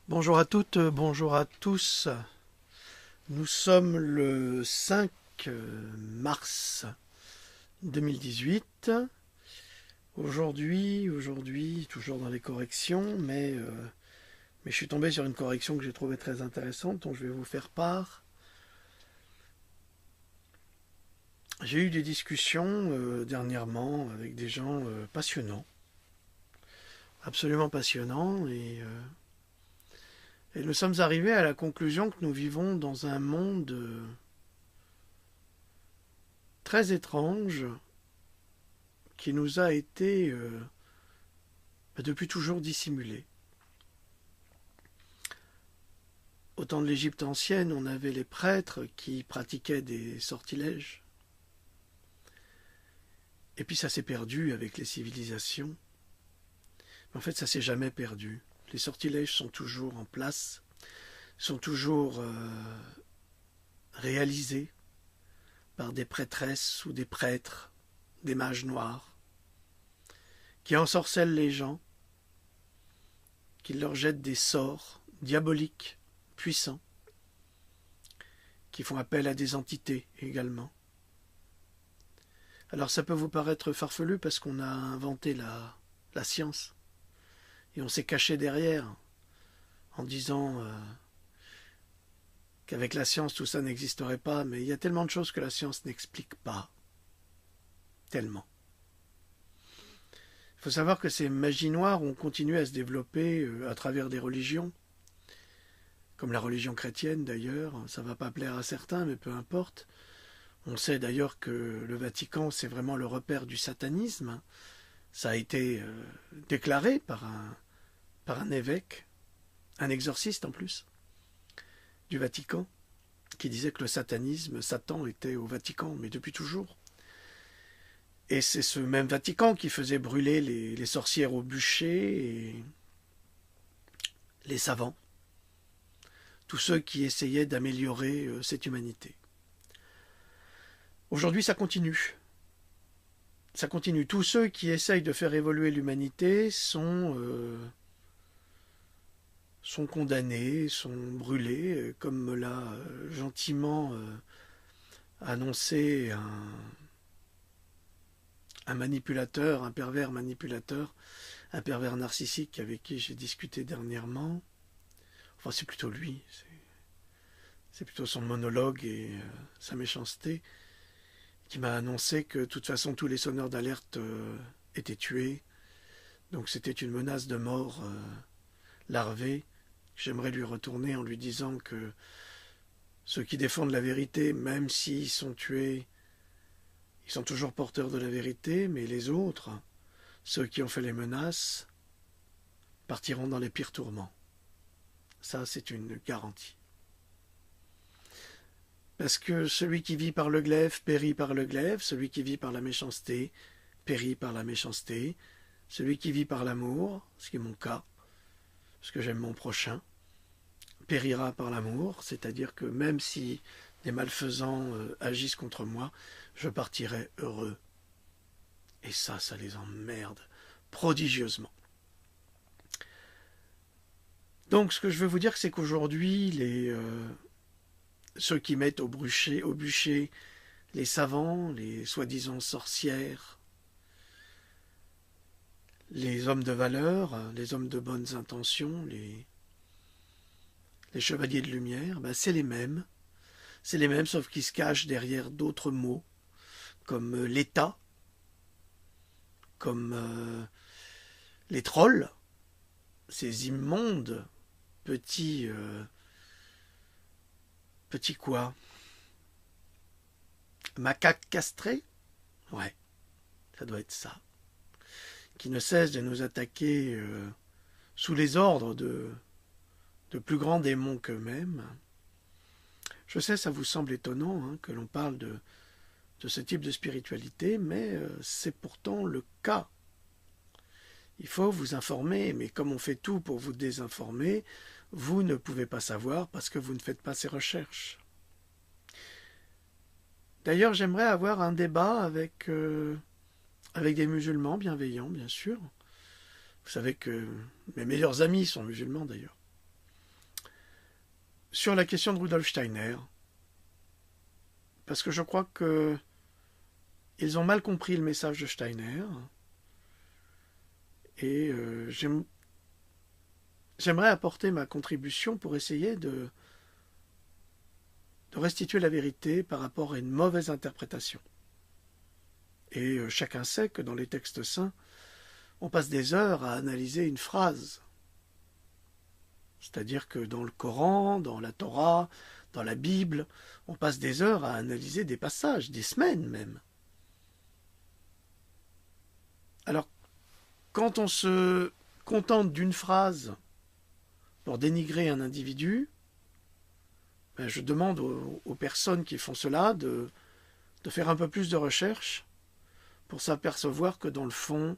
Bonjour à toutes, bonjour à tous. Nous sommes le 5 mars 2018. Aujourd'hui, toujours dans les corrections, mais je suis tombé sur une correction que j'ai trouvée très intéressante, dont je vais vous faire part. J'ai eu des discussions dernièrement avec des gens passionnants, absolument passionnants, et nous sommes arrivés à la conclusion que nous vivons dans un monde très étrange qui nous a été depuis toujours dissimulé. Au temps de l'Égypte ancienne, on avait les prêtres qui pratiquaient des sortilèges. Et puis ça s'est perdu avec les civilisations. Mais en fait, ça s'est jamais perdu. Les sortilèges sont toujours en place, sont toujours réalisés par des prêtresses ou des prêtres, des mages noirs, qui ensorcellent les gens, qui leur jettent des sorts diaboliques, puissants, qui font appel à des entités également. Alors ça peut vous paraître farfelu parce qu'on a inventé la science, et on s'est caché derrière en disant qu'avec la science tout ça n'existerait pas, mais il y a tellement de choses que la science n'explique pas. Tellement. Il faut savoir que ces magies noires ont continué à se développer à travers des religions, comme la religion chrétienne d'ailleurs. Ça ne va pas plaire à certains, mais peu importe. On sait d'ailleurs que le Vatican, c'est vraiment le repère du satanisme. Ça a été déclaré par un évêque, un exorciste en plus, du Vatican, qui disait que le satanisme, Satan était au Vatican, mais depuis toujours. Et c'est ce même Vatican qui faisait brûler les sorcières au bûcher et les savants, tous ceux qui essayaient d'améliorer cette humanité. Aujourd'hui, ça continue. Ça continue. Tous ceux qui essayent de faire évoluer l'humanité sont condamnés, sont brûlés, comme me l'a gentiment annoncé un manipulateur, un pervers manipulateur, un pervers narcissique avec qui j'ai discuté dernièrement. Enfin, c'est plutôt lui, c'est plutôt son monologue et sa méchanceté qui m'a annoncé que de toute façon tous les sonneurs d'alerte étaient tués. Donc c'était une menace de mort larvée. J'aimerais lui retourner en lui disant que ceux qui défendent la vérité, même s'ils sont tués, ils sont toujours porteurs de la vérité, mais les autres, ceux qui ont fait les menaces, partiront dans les pires tourments. Ça, c'est une garantie. Parce que celui qui vit par le glaive périt par le glaive, celui qui vit par la méchanceté périt par la méchanceté, celui qui vit par l'amour, ce qui est mon cas, parce que j'aime mon prochain, périra par l'amour, c'est-à-dire que même si des malfaisants agissent contre moi, je partirai heureux. Et ça les emmerde prodigieusement. Donc ce que je veux vous dire, c'est qu'aujourd'hui, ceux qui mettent au bûcher les savants, les soi-disant sorcières, les hommes de valeur, les hommes de bonnes intentions, les chevaliers de lumière, ben c'est les mêmes. C'est les mêmes, sauf qu'ils se cachent derrière d'autres mots, comme l'État, comme les trolls, ces immondes petits quoi, macaques castrés. Ouais, ça doit être ça. Qui ne cessent de nous attaquer sous les ordres de plus grands démons qu'eux-mêmes. Je sais, ça vous semble étonnant que l'on parle de ce type de spiritualité, mais c'est pourtant le cas. Il faut vous informer, mais comme on fait tout pour vous désinformer, vous ne pouvez pas savoir parce que vous ne faites pas ces recherches. D'ailleurs, j'aimerais avoir un débat avec des musulmans bienveillants, bien sûr. Vous savez que mes meilleurs amis sont musulmans, d'ailleurs. sur la question de Rudolf Steiner, parce que je crois que ils ont mal compris le message de Steiner, et j'aimerais apporter ma contribution pour essayer de restituer la vérité par rapport à une mauvaise interprétation. Et chacun sait que dans les textes saints, on passe des heures à analyser une phrase. C'est-à-dire que dans le Coran, dans la Torah, dans la Bible, on passe des heures à analyser des passages, des semaines même. Alors, quand on se contente d'une phrase pour dénigrer un individu, ben je demande aux personnes qui font cela de faire un peu plus de recherche pour s'apercevoir que dans le fond,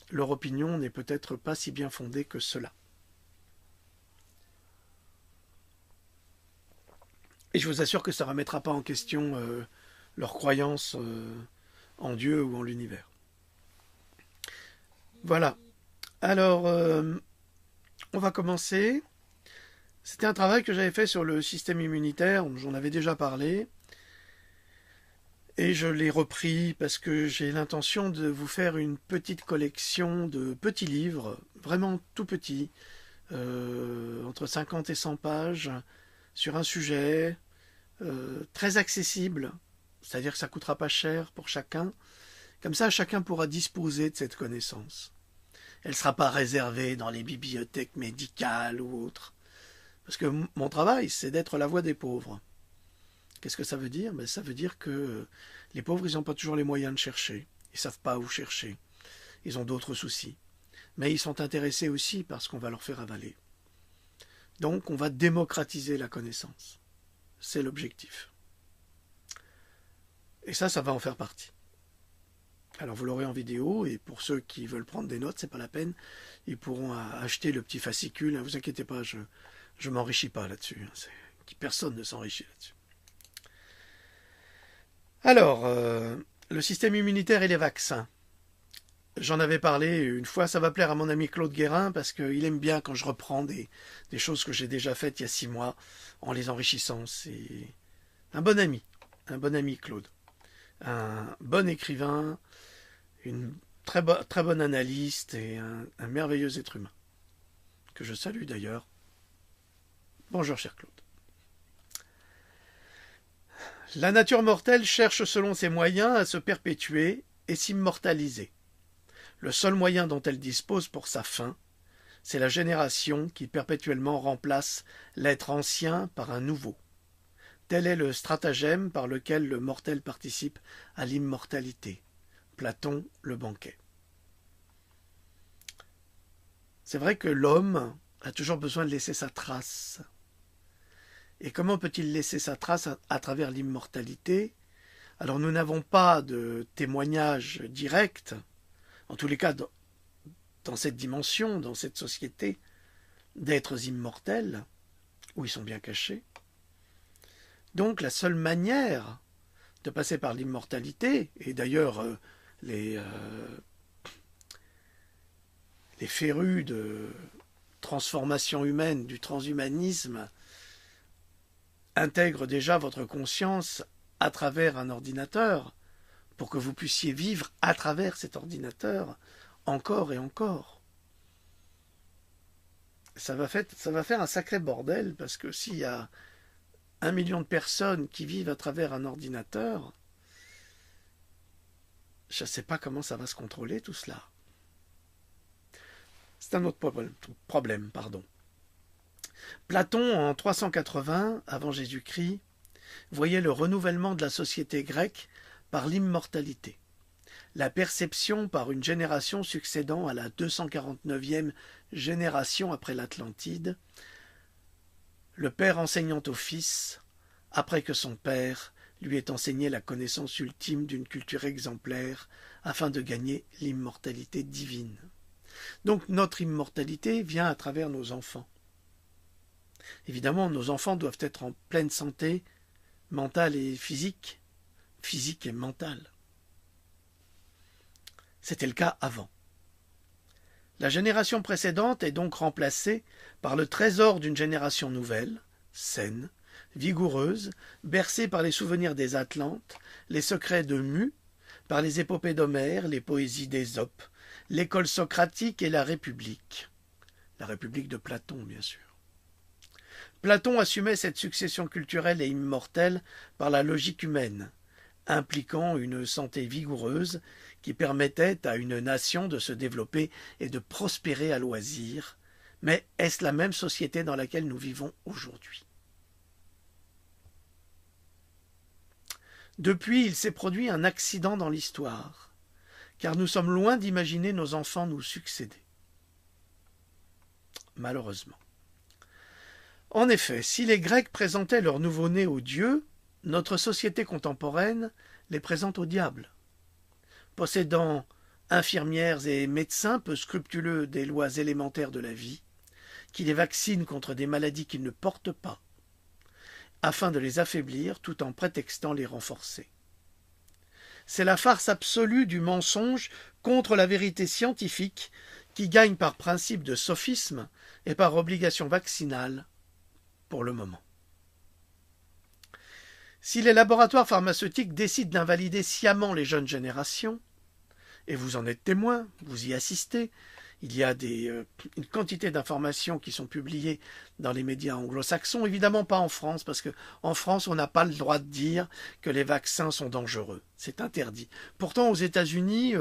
leur opinion n'est peut-être pas si bien fondée que cela. Et je vous assure que ça ne remettra pas en question leur croyance en Dieu ou en l'univers. Voilà. Alors, on va commencer. C'était un travail que j'avais fait sur le système immunitaire, j'en avais déjà parlé. Et je l'ai repris parce que j'ai l'intention de vous faire une petite collection de petits livres, vraiment tout petits, entre 50 et 100 pages, sur un sujet très accessible, c'est-à-dire que ça ne coûtera pas cher pour chacun. Comme ça, chacun pourra disposer de cette connaissance. Elle ne sera pas réservée dans les bibliothèques médicales ou autres. Parce que mon travail, c'est d'être la voix des pauvres. Qu'est-ce que ça veut dire? Ça veut dire que les pauvres, ils n'ont pas toujours les moyens de chercher. Ils ne savent pas où chercher. Ils ont d'autres soucis. Mais ils sont intéressés aussi par ce qu'on va leur faire avaler. Donc, on va démocratiser la connaissance. C'est l'objectif. Et ça va en faire partie. Alors, vous l'aurez en vidéo, et pour ceux qui veulent prendre des notes, c'est pas la peine. Ils pourront acheter le petit fascicule. Ne vous inquiétez pas, je m'enrichis pas là-dessus. Personne ne s'enrichit là-dessus. Alors, le système immunitaire et les vaccins. J'en avais parlé une fois, ça va plaire à mon ami Claude Guérin parce qu'il aime bien quand je reprends des choses que j'ai déjà faites il y a 6 mois en les enrichissant. C'est un bon ami Claude. Un bon écrivain, une très bonne analyste et un merveilleux être humain. Que je salue d'ailleurs. Bonjour cher Claude. La nature mortelle cherche selon ses moyens à se perpétuer et s'immortaliser. Le seul moyen dont elle dispose pour sa fin, c'est la génération qui perpétuellement remplace l'être ancien par un nouveau. Tel est le stratagème par lequel le mortel participe à l'immortalité. Platon, le banquet. C'est vrai que l'homme a toujours besoin de laisser sa trace. Et comment peut-il laisser sa trace à travers l'immortalité? Alors nous n'avons pas de témoignage direct, en tous les cas dans cette dimension, dans cette société, d'êtres immortels, où ils sont bien cachés. Donc la seule manière de passer par l'immortalité, et d'ailleurs les férus de transformation humaine, du transhumanisme, intègrent déjà votre conscience à travers un ordinateur, pour que vous puissiez vivre à travers cet ordinateur encore et encore. Ça va faire un sacré bordel, parce que s'il y a 1 million de personnes qui vivent à travers un ordinateur, je ne sais pas comment ça va se contrôler tout cela. C'est un autre problème. Platon, en 380 avant Jésus-Christ, voyait le renouvellement de la société grecque par l'immortalité, la perception par une génération succédant à la 249e génération après l'Atlantide, le père enseignant au fils, après que son père lui ait enseigné la connaissance ultime d'une culture exemplaire afin de gagner l'immortalité divine. Donc notre immortalité vient à travers nos enfants. Évidemment, nos enfants doivent être en pleine santé mentale et physique et mentale. C'était le cas avant. La génération précédente est donc remplacée par le trésor d'une génération nouvelle, saine, vigoureuse, bercée par les souvenirs des Atlantes, les secrets de Mu, par les épopées d'Homère, les poésies d'Ésope, l'école socratique et la République. La République de Platon, bien sûr. Platon assumait cette succession culturelle et immortelle par la logique humaine, impliquant une santé vigoureuse qui permettait à une nation de se développer et de prospérer à loisir. Mais est-ce la même société dans laquelle nous vivons aujourd'hui? Depuis, il s'est produit un accident dans l'histoire, car nous sommes loin d'imaginer nos enfants nous succéder. Malheureusement. En effet, si les Grecs présentaient leur nouveau-né aux dieux, notre société contemporaine les présente au diable. Possédant infirmières et médecins peu scrupuleux des lois élémentaires de la vie, qui les vaccinent contre des maladies qu'ils ne portent pas, afin de les affaiblir tout en prétextant les renforcer. C'est la farce absolue du mensonge contre la vérité scientifique qui gagne par principe de sophisme et par obligation vaccinale pour le moment. Si les laboratoires pharmaceutiques décident d'invalider sciemment les jeunes générations, et vous en êtes témoin, vous y assistez, il y a une quantité d'informations qui sont publiées dans les médias anglo-saxons, évidemment pas en France, parce qu'en France, on n'a pas le droit de dire que les vaccins sont dangereux. C'est interdit. Pourtant, aux États-Unis,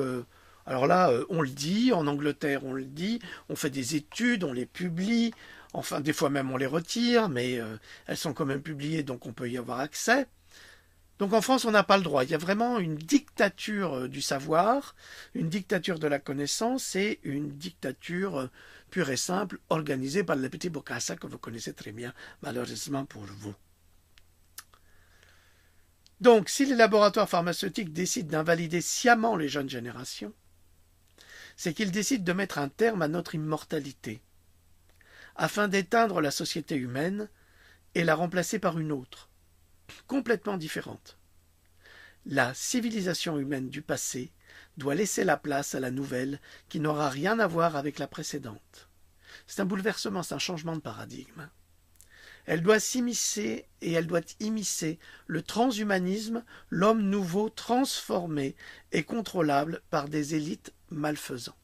alors là, on le dit, en Angleterre, on le dit, on fait des études, on les publie, enfin, des fois même on les retire, mais elles sont quand même publiées, donc on peut y avoir accès. Donc en France, on n'a pas le droit. Il y a vraiment une dictature du savoir, une dictature de la connaissance et une dictature pure et simple organisée par le petit Bokassa que vous connaissez très bien, malheureusement pour vous. Donc, si les laboratoires pharmaceutiques décident d'invalider sciemment les jeunes générations, c'est qu'ils décident de mettre un terme à notre immortalité, afin d'éteindre la société humaine et la remplacer par une autre, complètement différente. La civilisation humaine du passé doit laisser la place à la nouvelle qui n'aura rien à voir avec la précédente. C'est un bouleversement, c'est un changement de paradigme. Elle doit s'immiscer et elle doit immiscer le transhumanisme, l'homme nouveau transformé et contrôlable par des élites malfaisantes.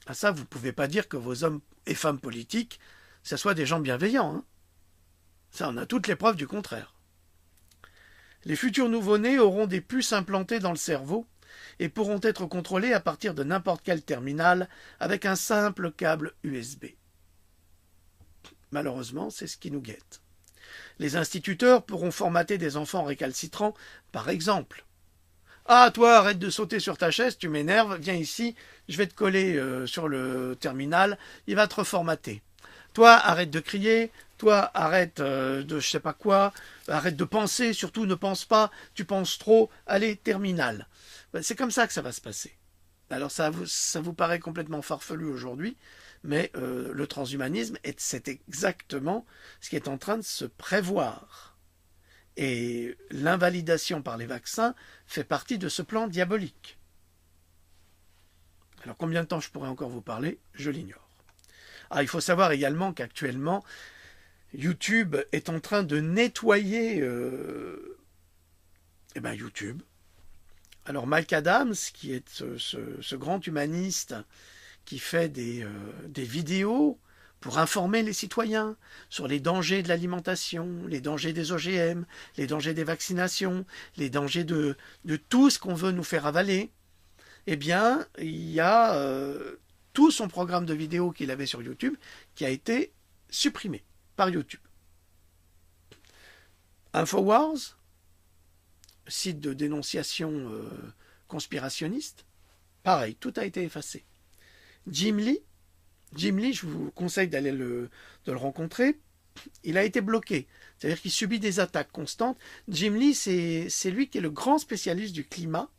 À ça, vous ne pouvez pas dire que vos hommes et femmes politiques, ce soient des gens bienveillants. Hein. Ça, on a toutes les preuves du contraire. Les futurs nouveau-nés auront des puces implantées dans le cerveau et pourront être contrôlés à partir de n'importe quel terminal avec un simple câble USB. Malheureusement, c'est ce qui nous guette. Les instituteurs pourront formater des enfants récalcitrants, par exemple. « Ah, toi, arrête de sauter sur ta chaise, tu m'énerves, viens ici, je vais te coller sur le terminal, il va te reformater. Toi, arrête de crier, toi, arrête de je sais pas quoi, arrête de penser, surtout ne pense pas, tu penses trop, allez, terminal. » C'est comme ça que ça va se passer. Alors ça vous paraît complètement farfelu aujourd'hui, mais le transhumanisme, c'est exactement ce qui est en train de se prévoir. Et l'invalidation par les vaccins fait partie de ce plan diabolique. Alors combien de temps je pourrais encore vous parler? Je l'ignore. Ah, il faut savoir également qu'actuellement, YouTube est en train de nettoyer YouTube. Alors Mike Adams, qui est ce grand humaniste qui fait des vidéos pour informer les citoyens sur les dangers de l'alimentation, les dangers des OGM, les dangers des vaccinations, les dangers de tout ce qu'on veut nous faire avaler, eh bien, il y a tout son programme de vidéos qu'il avait sur YouTube qui a été supprimé par YouTube. Infowars, site de dénonciation conspirationniste, pareil, tout a été effacé. Jim Lee, je vous conseille de le rencontrer, il a été bloqué, c'est-à-dire qu'il subit des attaques constantes. Jim Lee, c'est lui qui est le grand spécialiste du climat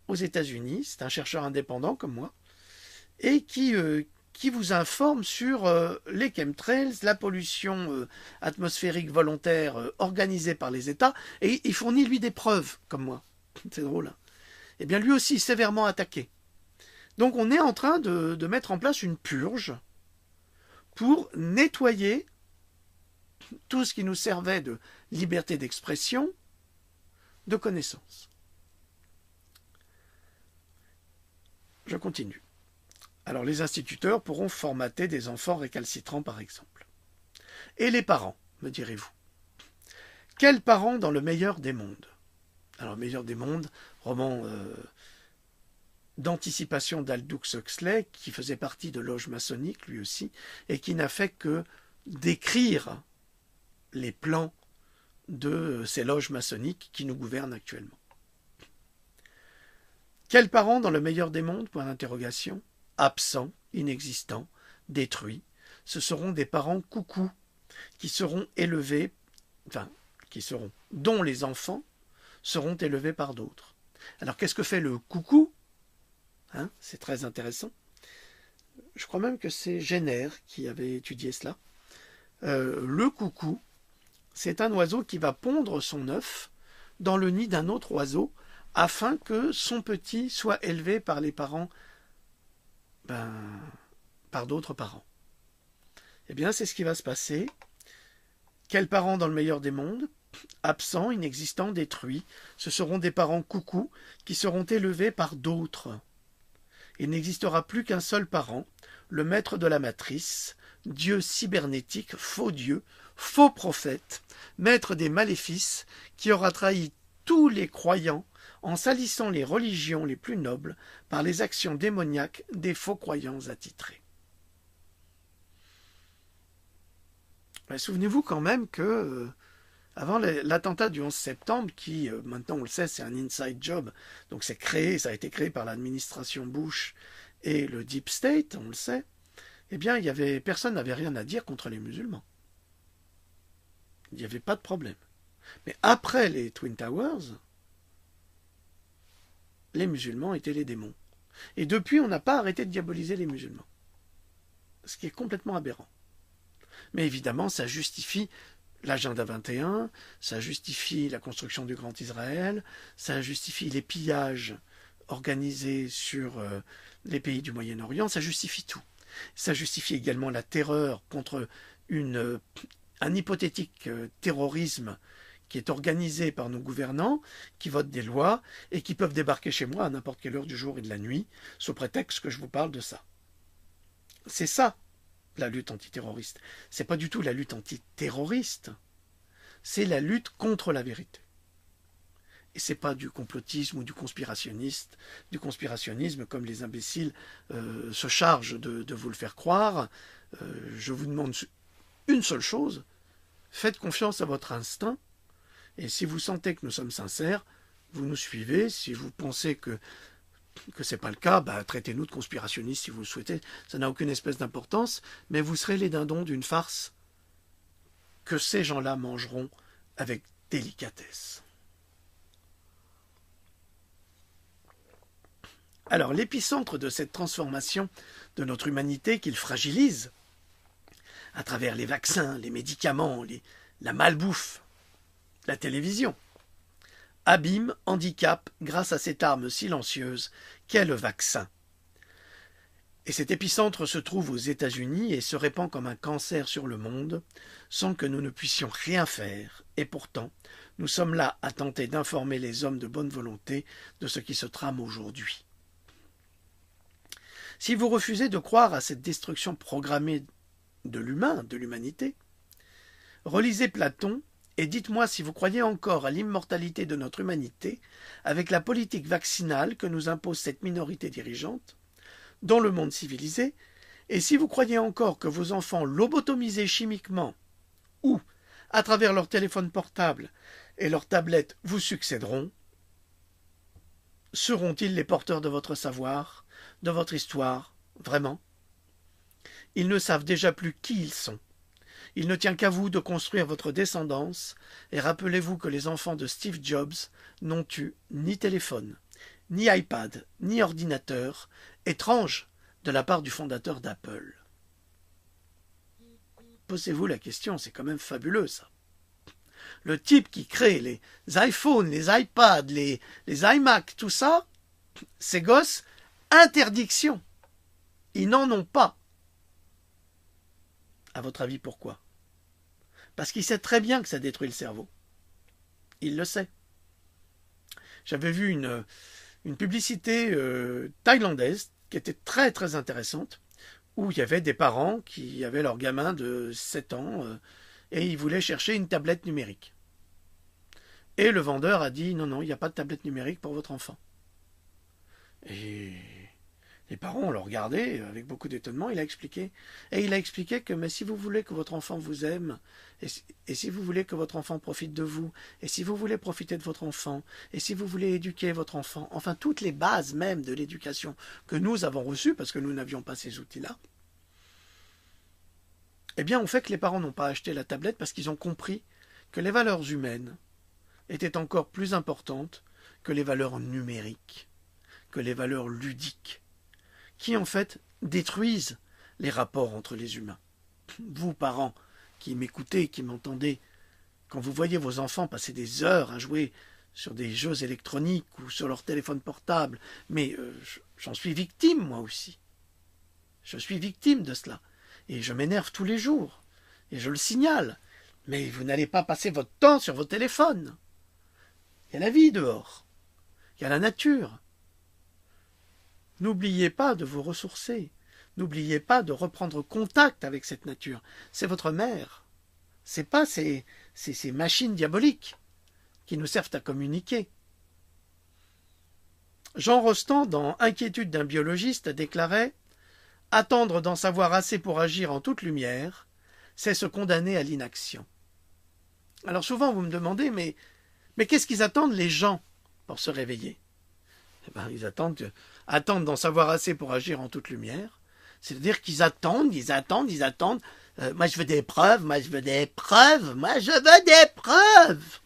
aux États-Unis, c'est un chercheur indépendant comme moi, et qui vous informe sur les chemtrails, la pollution atmosphérique volontaire organisée par les États, et il fournit lui des preuves, comme moi. C'est drôle. Hein. Eh bien lui aussi sévèrement attaqué. Donc on est en train de mettre en place une purge pour nettoyer tout ce qui nous servait de liberté d'expression, de connaissance. Je continue. Alors les instituteurs pourront formater des enfants récalcitrants par exemple. Et les parents, me direz-vous. Quels parents dans le meilleur des mondes? Alors le meilleur des mondes, roman d'anticipation d'Aldous Huxley, qui faisait partie de loge maçonnique lui aussi, et qui n'a fait que décrire les plans de ces loges maçonniques qui nous gouvernent actuellement. Quels parents dans le meilleur des mondes? Point d'interrogation. Absents, inexistants, détruits. Ce seront des parents coucous qui seront élevés, dont les enfants seront élevés par d'autres. Alors qu'est-ce que fait le coucou? C'est très intéressant. Je crois même que c'est Jenner qui avait étudié cela. Le coucou, c'est un oiseau qui va pondre son œuf dans le nid d'un autre oiseau afin que son petit soit élevé par les parents, par d'autres parents. Eh bien, c'est ce qui va se passer. Quels parents dans le meilleur des mondes? Absents, inexistants, détruits. Ce seront des parents coucous qui seront élevés par d'autres. Il n'existera plus qu'un seul parent, le maître de la matrice, Dieu cybernétique, faux Dieu, faux prophète, maître des maléfices, qui aura trahi tous les croyants en salissant les religions les plus nobles par les actions démoniaques des faux croyants attitrés. Souvenez-vous quand même que avant l'attentat du 11 septembre, qui maintenant on le sait c'est un inside job, donc ça a été créé par l'administration Bush et le Deep State, on le sait, eh bien personne n'avait rien à dire contre les musulmans. Il n'y avait pas de problème. Mais après les Twin Towers, les musulmans étaient les démons. Et depuis, on n'a pas arrêté de diaboliser les musulmans. Ce qui est complètement aberrant. Mais évidemment, ça justifie l'agenda 21, ça justifie la construction du Grand Israël, ça justifie les pillages organisés sur les pays du Moyen-Orient, ça justifie tout. Ça justifie également la terreur contre un hypothétique terrorisme qui est organisé par nos gouvernants, qui votent des lois et qui peuvent débarquer chez moi à n'importe quelle heure du jour et de la nuit, sous prétexte que je vous parle de ça. C'est ça, la lutte antiterroriste. C'est pas du tout la lutte antiterroriste, c'est la lutte contre la vérité. Et c'est pas du complotisme ou du conspirationnisme comme les imbéciles se chargent de vous le faire croire. Je vous demande une seule chose, faites confiance à votre instinct, et si vous sentez que nous sommes sincères, vous nous suivez. Si vous pensez que ce n'est pas le cas, traitez-nous de conspirationnistes si vous le souhaitez. Ça n'a aucune espèce d'importance, mais vous serez les dindons d'une farce que ces gens-là mangeront avec délicatesse. Alors, l'épicentre de cette transformation de notre humanité qu'ils fragilisent, à travers les vaccins, les médicaments, la malbouffe, la télévision, abîme, handicap, grâce à cette arme silencieuse qu'est le vaccin. Et cet épicentre se trouve aux États-Unis et se répand comme un cancer sur le monde, sans que nous ne puissions rien faire. Et pourtant, nous sommes là à tenter d'informer les hommes de bonne volonté de ce qui se trame aujourd'hui. Si vous refusez de croire à cette destruction programmée de l'humain, de l'humanité, relisez Platon et dites-moi si vous croyez encore à l'immortalité de notre humanité avec la politique vaccinale que nous impose cette minorité dirigeante dans le monde civilisé, et si vous croyez encore que vos enfants lobotomisés chimiquement ou à travers leur téléphone portable et leurs tablettes vous succéderont, seront-ils les porteurs de votre savoir, de votre histoire, vraiment? Ils ne savent déjà plus qui ils sont. Il ne tient qu'à vous de construire votre descendance, et rappelez-vous que les enfants de Steve Jobs n'ont eu ni téléphone, ni iPad, ni ordinateur, étrange de la part du fondateur d'Apple. Posez-vous la question, c'est quand même fabuleux ça. Le type qui crée les iPhones, les iPads, les iMac, tout ça, ces gosses interdiction. Ils n'en ont pas. À votre avis, pourquoi? Parce qu'il sait très bien que ça détruit le cerveau. Il le sait. J'avais vu une publicité thaïlandaise qui était très très intéressante, où il y avait des parents qui avaient leur gamin de 7 ans et ils voulaient chercher une tablette numérique. Et le vendeur a dit non, non, il n'y a pas de tablette numérique pour votre enfant. Et les parents ont le regardé avec beaucoup d'étonnement, il a expliqué. Et il a expliqué que mais si vous voulez que votre enfant vous aime, et si vous voulez que votre enfant profite de vous, et si vous voulez profiter de votre enfant, et si vous voulez éduquer votre enfant, enfin toutes les bases même de l'éducation que nous avons reçues, parce que nous n'avions pas ces outils-là, eh bien on fait que les parents n'ont pas acheté la tablette parce qu'ils ont compris que les valeurs humaines étaient encore plus importantes que les valeurs numériques, que les valeurs ludiques, qui en fait détruisent les rapports entre les humains. Vous, parents, qui m'écoutez, qui m'entendez, quand vous voyez vos enfants passer des heures à jouer sur des jeux électroniques ou sur leur téléphone portable, mais j'en suis victime moi aussi. Je suis victime de cela. Et je m'énerve tous les jours. Et je le signale. Mais vous n'allez pas passer votre temps sur vos téléphones. Il y a la vie dehors. Il y a la nature. N'oubliez pas de vous ressourcer. N'oubliez pas de reprendre contact avec cette nature. C'est votre mère. C'est pas ces machines diaboliques qui nous servent à communiquer. Jean Rostand, dans Inquiétude d'un biologiste, déclarait « Attendre d'en savoir assez pour agir en toute lumière, c'est se condamner à l'inaction. » Alors souvent vous me demandez « Mais qu'est-ce qu'ils attendent les gens pour se réveiller ?» Eh bien, ils attendent d'en savoir assez pour agir en toute lumière. C'est-à-dire qu'ils attendent. Moi, je veux des preuves, moi, je veux des preuves.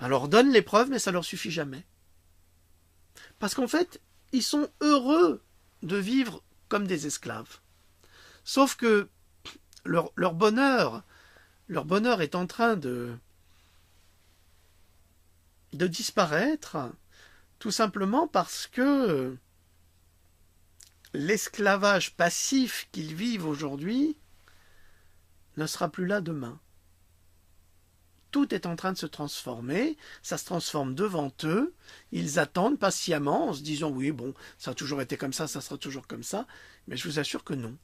On leur donne les preuves, mais ça leur suffit jamais. Parce qu'en fait, ils sont heureux de vivre comme des esclaves. Sauf que leur bonheur est en train de disparaître, tout simplement parce que l'esclavage passif qu'ils vivent aujourd'hui ne sera plus là demain. Tout est en train de se transformer, ça se transforme devant eux, ils attendent patiemment en se disant oui, bon, ça a toujours été comme ça sera toujours comme ça, mais je vous assure que non.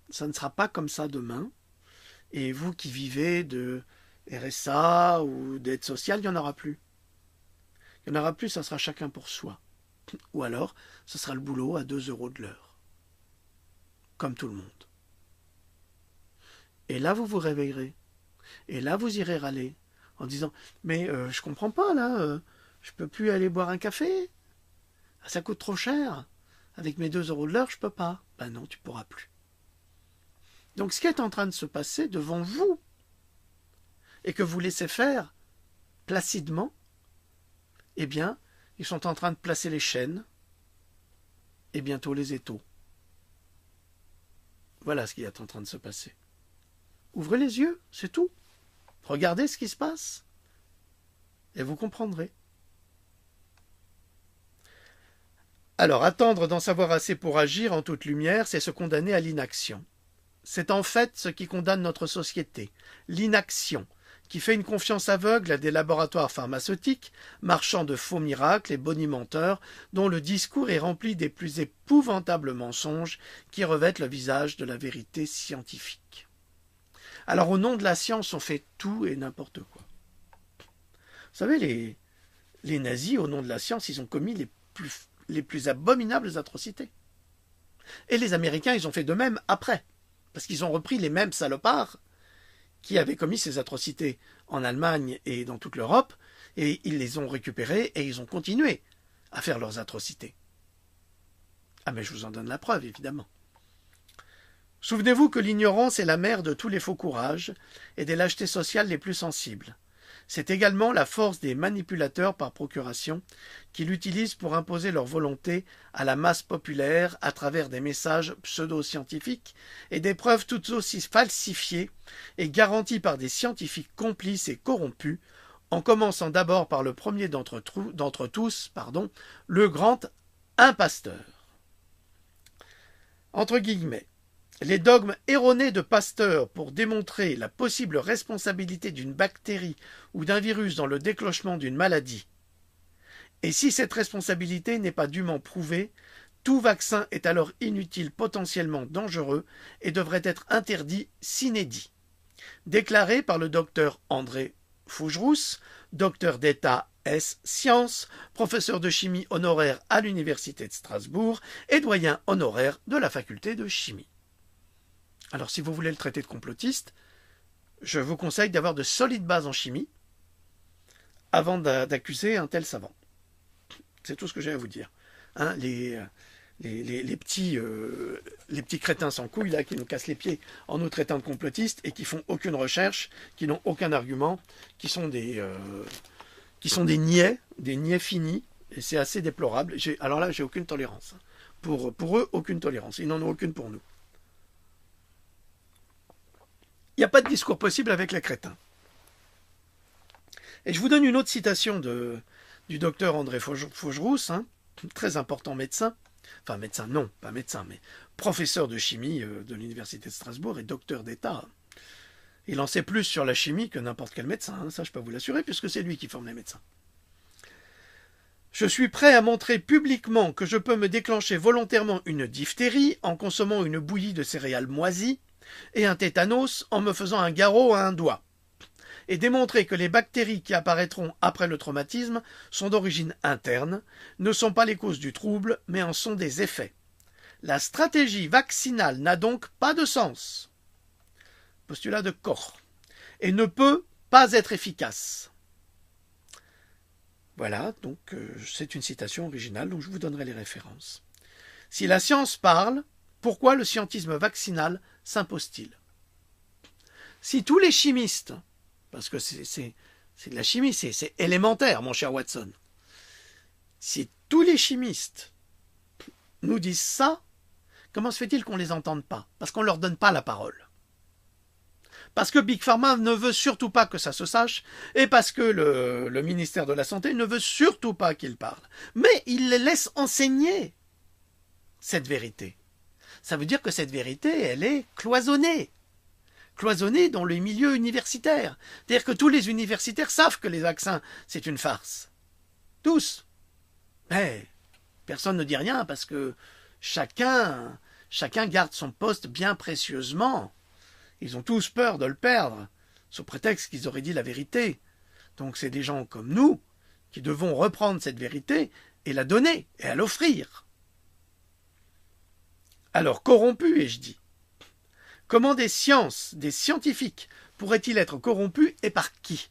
Ça ne sera pas comme ça demain, et vous qui vivez de RSA ou d'aide sociale, il n'y en aura plus. Il n'y en aura plus, ça sera chacun pour soi. Ou alors, ce sera le boulot à 2 € de l'heure. Comme tout le monde. Et là, vous vous réveillerez. Et là, vous irez râler en disant « Mais je comprends pas, là. Je peux plus aller boire un café. Ça coûte trop cher. Avec mes 2 € de l'heure, je peux pas. » Ben non, tu pourras plus. Donc, ce qui est en train de se passer devant vous, et que vous laissez faire placidement, eh bien, ils sont en train de placer les chaînes et bientôt les étaux. Voilà ce qui est en train de se passer. Ouvrez les yeux, c'est tout. Regardez ce qui se passe et vous comprendrez. Alors, attendre d'en savoir assez pour agir en toute lumière, c'est se condamner à l'inaction. C'est en fait ce qui condamne notre société, l'inaction, qui fait une confiance aveugle à des laboratoires pharmaceutiques, marchands de faux miracles et bonimenteurs, dont le discours est rempli des plus épouvantables mensonges qui revêtent le visage de la vérité scientifique. Alors au nom de la science, on fait tout et n'importe quoi. Vous savez, les nazis, au nom de la science, ils ont commis les plus abominables atrocités. Et les Américains, ils ont fait de même après, parce qu'ils ont repris les mêmes salopards qui avaient commis ces atrocités en Allemagne et dans toute l'Europe, et ils les ont récupérés et ils ont continué à faire leurs atrocités. Ah mais je vous en donne la preuve, évidemment. Souvenez-vous que l'ignorance est la mère de tous les faux courages et des lâchetés sociales les plus sensibles. C'est également la force des manipulateurs par procuration qui l'utilisent pour imposer leur volonté à la masse populaire à travers des messages pseudo-scientifiques et des preuves toutes aussi falsifiées et garanties par des scientifiques complices et corrompus, en commençant d'abord par le premier d'entre tous, le grand un Pasteur. Entre guillemets, les dogmes erronés de Pasteur pour démontrer la possible responsabilité d'une bactérie ou d'un virus dans le déclenchement d'une maladie. Et si cette responsabilité n'est pas dûment prouvée, tout vaccin est alors inutile, potentiellement dangereux et devrait être interdit sine die. Déclaré par le docteur André Fougerous, docteur d'État S. Sciences, professeur de chimie honoraire à l'Université de Strasbourg et doyen honoraire de la faculté de chimie. Alors si vous voulez le traiter de complotiste, je vous conseille d'avoir de solides bases en chimie avant d'accuser un tel savant. C'est tout ce que j'ai à vous dire. Hein, les petits crétins sans couilles là, qui nous cassent les pieds en nous traitant de complotistes et qui font aucune recherche, qui n'ont aucun argument, qui sont des niais finis, et c'est assez déplorable. Alors là, j'ai aucune tolérance. Pour eux, aucune tolérance. Ils n'en ont aucune pour nous. Il n'y a pas de discours possible avec les crétins. Et je vous donne une autre citation du docteur André Fougerous, hein, très important médecin. Enfin, médecin, non, pas médecin, mais professeur de chimie de l'Université de Strasbourg et docteur d'État. Il en sait plus sur la chimie que n'importe quel médecin, hein, ça je peux vous l'assurer, puisque c'est lui qui forme les médecins. Je suis prêt à montrer publiquement que je peux me déclencher volontairement une diphtérie en consommant une bouillie de céréales moisies et un tétanos en me faisant un garrot à un doigt, et démontrer que les bactéries qui apparaîtront après le traumatisme sont d'origine interne, ne sont pas les causes du trouble, mais en sont des effets. La stratégie vaccinale n'a donc pas de sens. Postulat de Koch. Et ne peut pas être efficace. Voilà, donc c'est une citation originale, donc je vous donnerai les références. Si la science parle, pourquoi le scientisme vaccinal s'impose-t-il? Si tous les chimistes, parce que c'est de la chimie, c'est élémentaire, mon cher Watson, si tous les chimistes nous disent ça, comment se fait-il qu'on ne les entende pas? Parce qu'on ne leur donne pas la parole. Parce que Big Pharma ne veut surtout pas que ça se sache, et parce que le ministère de la Santé ne veut surtout pas qu'ils parlent. Mais il les laisse enseigner cette vérité. Ça veut dire que cette vérité, elle est cloisonnée. Cloisonnée dans les milieux universitaires. C'est-à-dire que tous les universitaires savent que les vaccins, c'est une farce. Tous. Mais personne ne dit rien parce que chacun garde son poste bien précieusement. Ils ont tous peur de le perdre, sous prétexte qu'ils auraient dit la vérité. Donc c'est des gens comme nous qui devons reprendre cette vérité et la donner et à l'offrir. Alors, corrompus, ai-je dit. Comment des scientifiques, pourraient-ils être corrompus et par qui?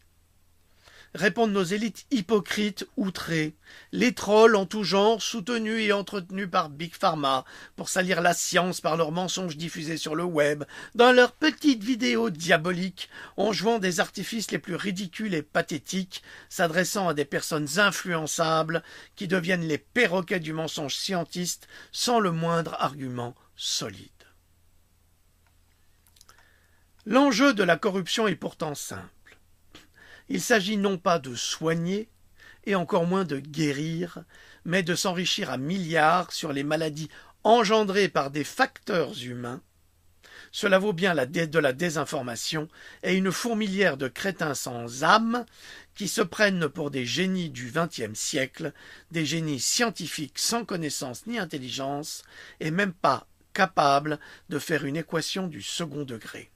Répondent nos élites hypocrites, outrées, les trolls en tout genre, soutenus et entretenus par Big Pharma, pour salir la science par leurs mensonges diffusés sur le web, dans leurs petites vidéos diaboliques, en jouant des artifices les plus ridicules et pathétiques, s'adressant à des personnes influençables, qui deviennent les perroquets du mensonge scientiste, sans le moindre argument solide. L'enjeu de la corruption est pourtant simple. Il s'agit non pas de soigner, et encore moins de guérir, mais de s'enrichir à milliards sur les maladies engendrées par des facteurs humains. Cela vaut bien de la désinformation et une fourmilière de crétins sans âme qui se prennent pour des génies du XXe siècle, des génies scientifiques sans connaissance ni intelligence, et même pas capables de faire une équation du second degré.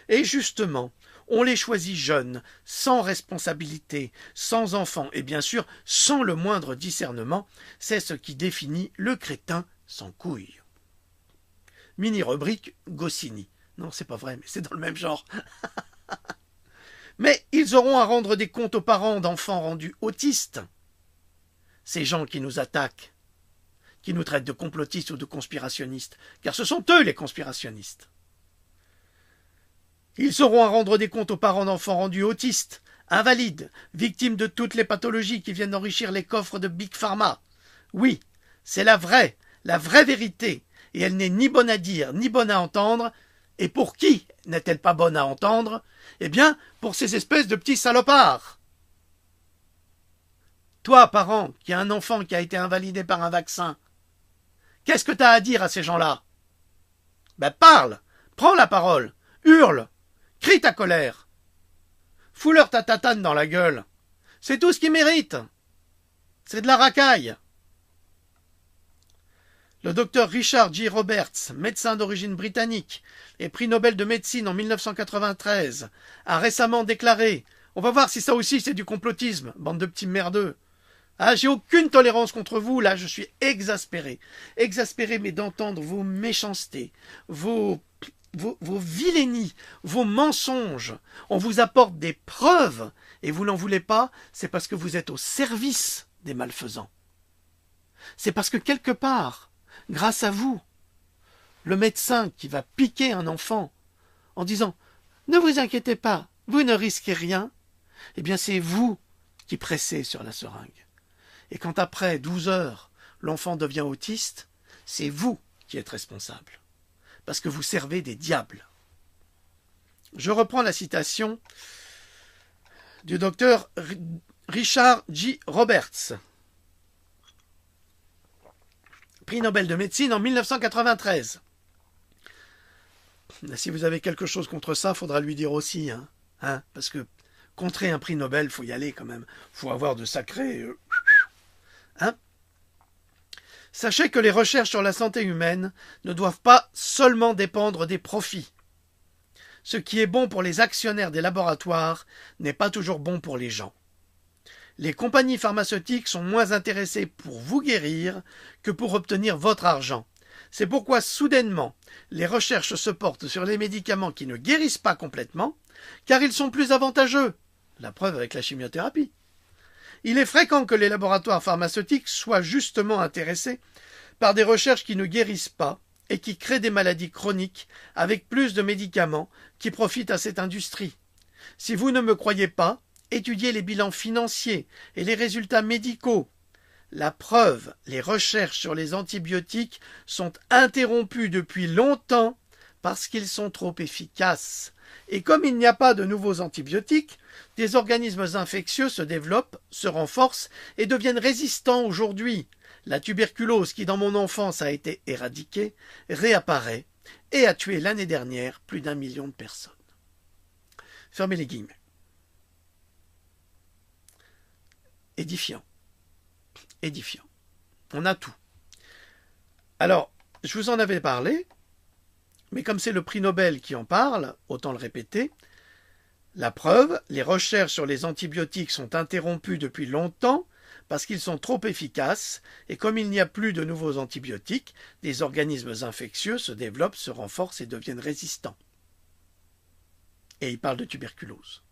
Et justement, on les choisit jeunes, sans responsabilité, sans enfants et bien sûr sans le moindre discernement, c'est ce qui définit le crétin sans couilles. Mini-rubrique Goscinny. Non, c'est pas vrai, mais c'est dans le même genre. Mais ils auront à rendre des comptes aux parents d'enfants rendus autistes. Ces gens qui nous attaquent, qui nous traitent de complotistes ou de conspirationnistes, car ce sont eux les conspirationnistes. Ils auront à rendre des comptes aux parents d'enfants rendus autistes, invalides, victimes de toutes les pathologies qui viennent enrichir les coffres de Big Pharma. Oui, c'est la vraie vérité, et elle n'est ni bonne à dire, ni bonne à entendre. Et pour qui n'est-elle pas bonne à entendre? Eh bien, pour ces espèces de petits salopards. Toi, parent, qui a un enfant qui a été invalidé par un vaccin, qu'est-ce que tu as à dire à ces gens-là? Ben parle, prends la parole, hurle, crie ta colère, fous-leur ta tatane dans la gueule. C'est tout ce qu'ils méritent. C'est de la racaille. Le docteur Richard J. Roberts, médecin d'origine britannique et prix Nobel de médecine en 1993, a récemment déclaré « On va voir si ça aussi c'est du complotisme, bande de petits merdeux. Ah, j'ai aucune tolérance contre vous, là je suis exaspéré. Exaspéré mais d'entendre vos méchancetés, vos vilainies, vos mensonges. On vous apporte des preuves et vous n'en voulez pas, c'est parce que vous êtes au service des malfaisants. C'est parce que quelque part, grâce à vous, le médecin qui va piquer un enfant en disant « Ne vous inquiétez pas, vous ne risquez rien », eh bien c'est vous qui pressez sur la seringue. Et quand après 12 heures, l'enfant devient autiste, c'est vous qui êtes responsable. Parce que vous servez des diables. Je reprends la citation du docteur Richard J. Roberts, prix Nobel de médecine en 1993. Si vous avez quelque chose contre ça, il faudra lui dire aussi. Parce que contrer un prix Nobel, il faut y aller quand même. Il faut avoir de sacrés... Sachez que les recherches sur la santé humaine ne doivent pas seulement dépendre des profits. Ce qui est bon pour les actionnaires des laboratoires n'est pas toujours bon pour les gens. Les compagnies pharmaceutiques sont moins intéressées pour vous guérir que pour obtenir votre argent. C'est pourquoi, soudainement, les recherches se portent sur les médicaments qui ne guérissent pas complètement, car ils sont plus avantageux. La preuve avec la chimiothérapie. Il est fréquent que les laboratoires pharmaceutiques soient justement intéressés par des recherches qui ne guérissent pas et qui créent des maladies chroniques avec plus de médicaments qui profitent à cette industrie. Si vous ne me croyez pas, étudiez les bilans financiers et les résultats médicaux. La preuve, les recherches sur les antibiotiques sont interrompues depuis longtemps parce qu'ils sont trop efficaces. Et comme il n'y a pas de nouveaux antibiotiques, des organismes infectieux se développent, se renforcent et deviennent résistants aujourd'hui. La tuberculose, qui dans mon enfance a été éradiquée, réapparaît et a tué l'année dernière plus d'1 million de personnes. Fermez les guillemets. Édifiant. Édifiant. On a tout. Alors, je vous en avais parlé, mais comme c'est le prix Nobel qui en parle, autant le répéter, la preuve, les recherches sur les antibiotiques sont interrompues depuis longtemps parce qu'ils sont trop efficaces, et comme il n'y a plus de nouveaux antibiotiques, des organismes infectieux se développent, se renforcent et deviennent résistants. Et il parle de tuberculose.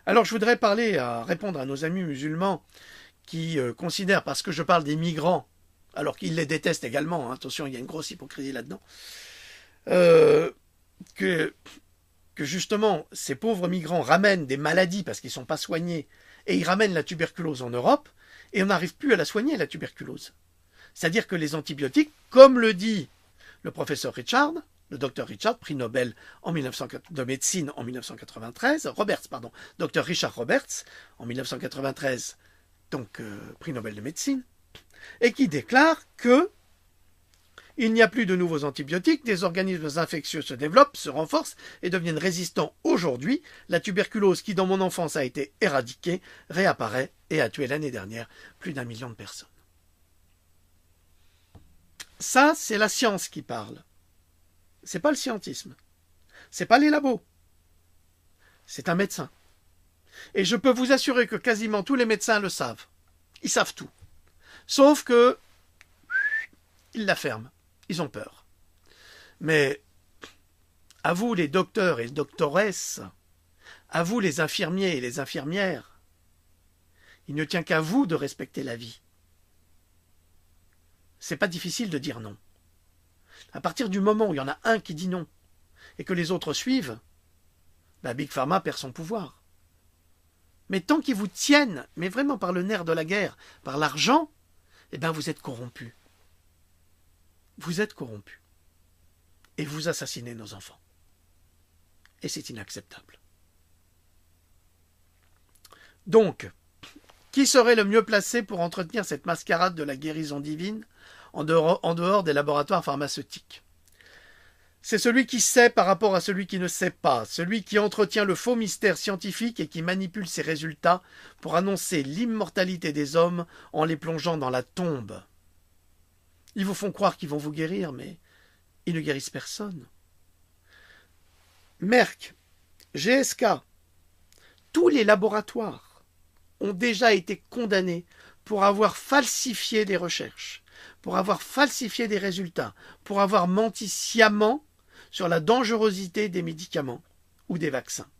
Alors je voudrais répondre à nos amis musulmans qui considèrent, parce que je parle des migrants, alors qu'ils les détestent également, attention, il y a une grosse hypocrisie là-dedans, que justement ces pauvres migrants ramènent des maladies parce qu'ils ne sont pas soignés, et ils ramènent la tuberculose en Europe, et on n'arrive plus à la soigner, la tuberculose. C'est-à-dire que les antibiotiques, comme le dit le professeur Richard, le docteur Richard, prix Nobel de médecine en 1993, docteur Richard Roberts, en 1993, donc prix Nobel de médecine, et qui déclare que il n'y a plus de nouveaux antibiotiques, des organismes infectieux se développent, se renforcent et deviennent résistants aujourd'hui. La tuberculose, qui dans mon enfance a été éradiquée, réapparaît et a tué l'année dernière plus d'1 million de personnes. Ça, c'est la science qui parle. C'est pas le scientisme. C'est pas les labos. C'est un médecin. Et je peux vous assurer que quasiment tous les médecins le savent. Ils savent tout. Sauf que ils la ferment. Ils ont peur. Mais à vous les docteurs et les doctoresses, à vous les infirmiers et les infirmières, il ne tient qu'à vous de respecter la vie. C'est pas difficile de dire non. À partir du moment où il y en a un qui dit non et que les autres suivent, Big Pharma perd son pouvoir. Mais tant qu'ils vous tiennent, mais vraiment par le nerf de la guerre, par l'argent, vous êtes corrompus. Vous êtes corrompus. Et vous assassinez nos enfants. Et c'est inacceptable. Donc, Qui serait le mieux placé pour entretenir cette mascarade de la guérison divine en dehors des laboratoires pharmaceutiques? C'est celui qui sait par rapport à celui qui ne sait pas, celui qui entretient le faux mystère scientifique et qui manipule ses résultats pour annoncer l'immortalité des hommes en les plongeant dans la tombe. Ils vous font croire qu'ils vont vous guérir, mais ils ne guérissent personne. Merck, GSK, tous les laboratoires ont déjà été condamnés pour avoir falsifié des recherches, pour avoir falsifié des résultats, pour avoir menti sciemment sur la dangerosité des médicaments ou des vaccins.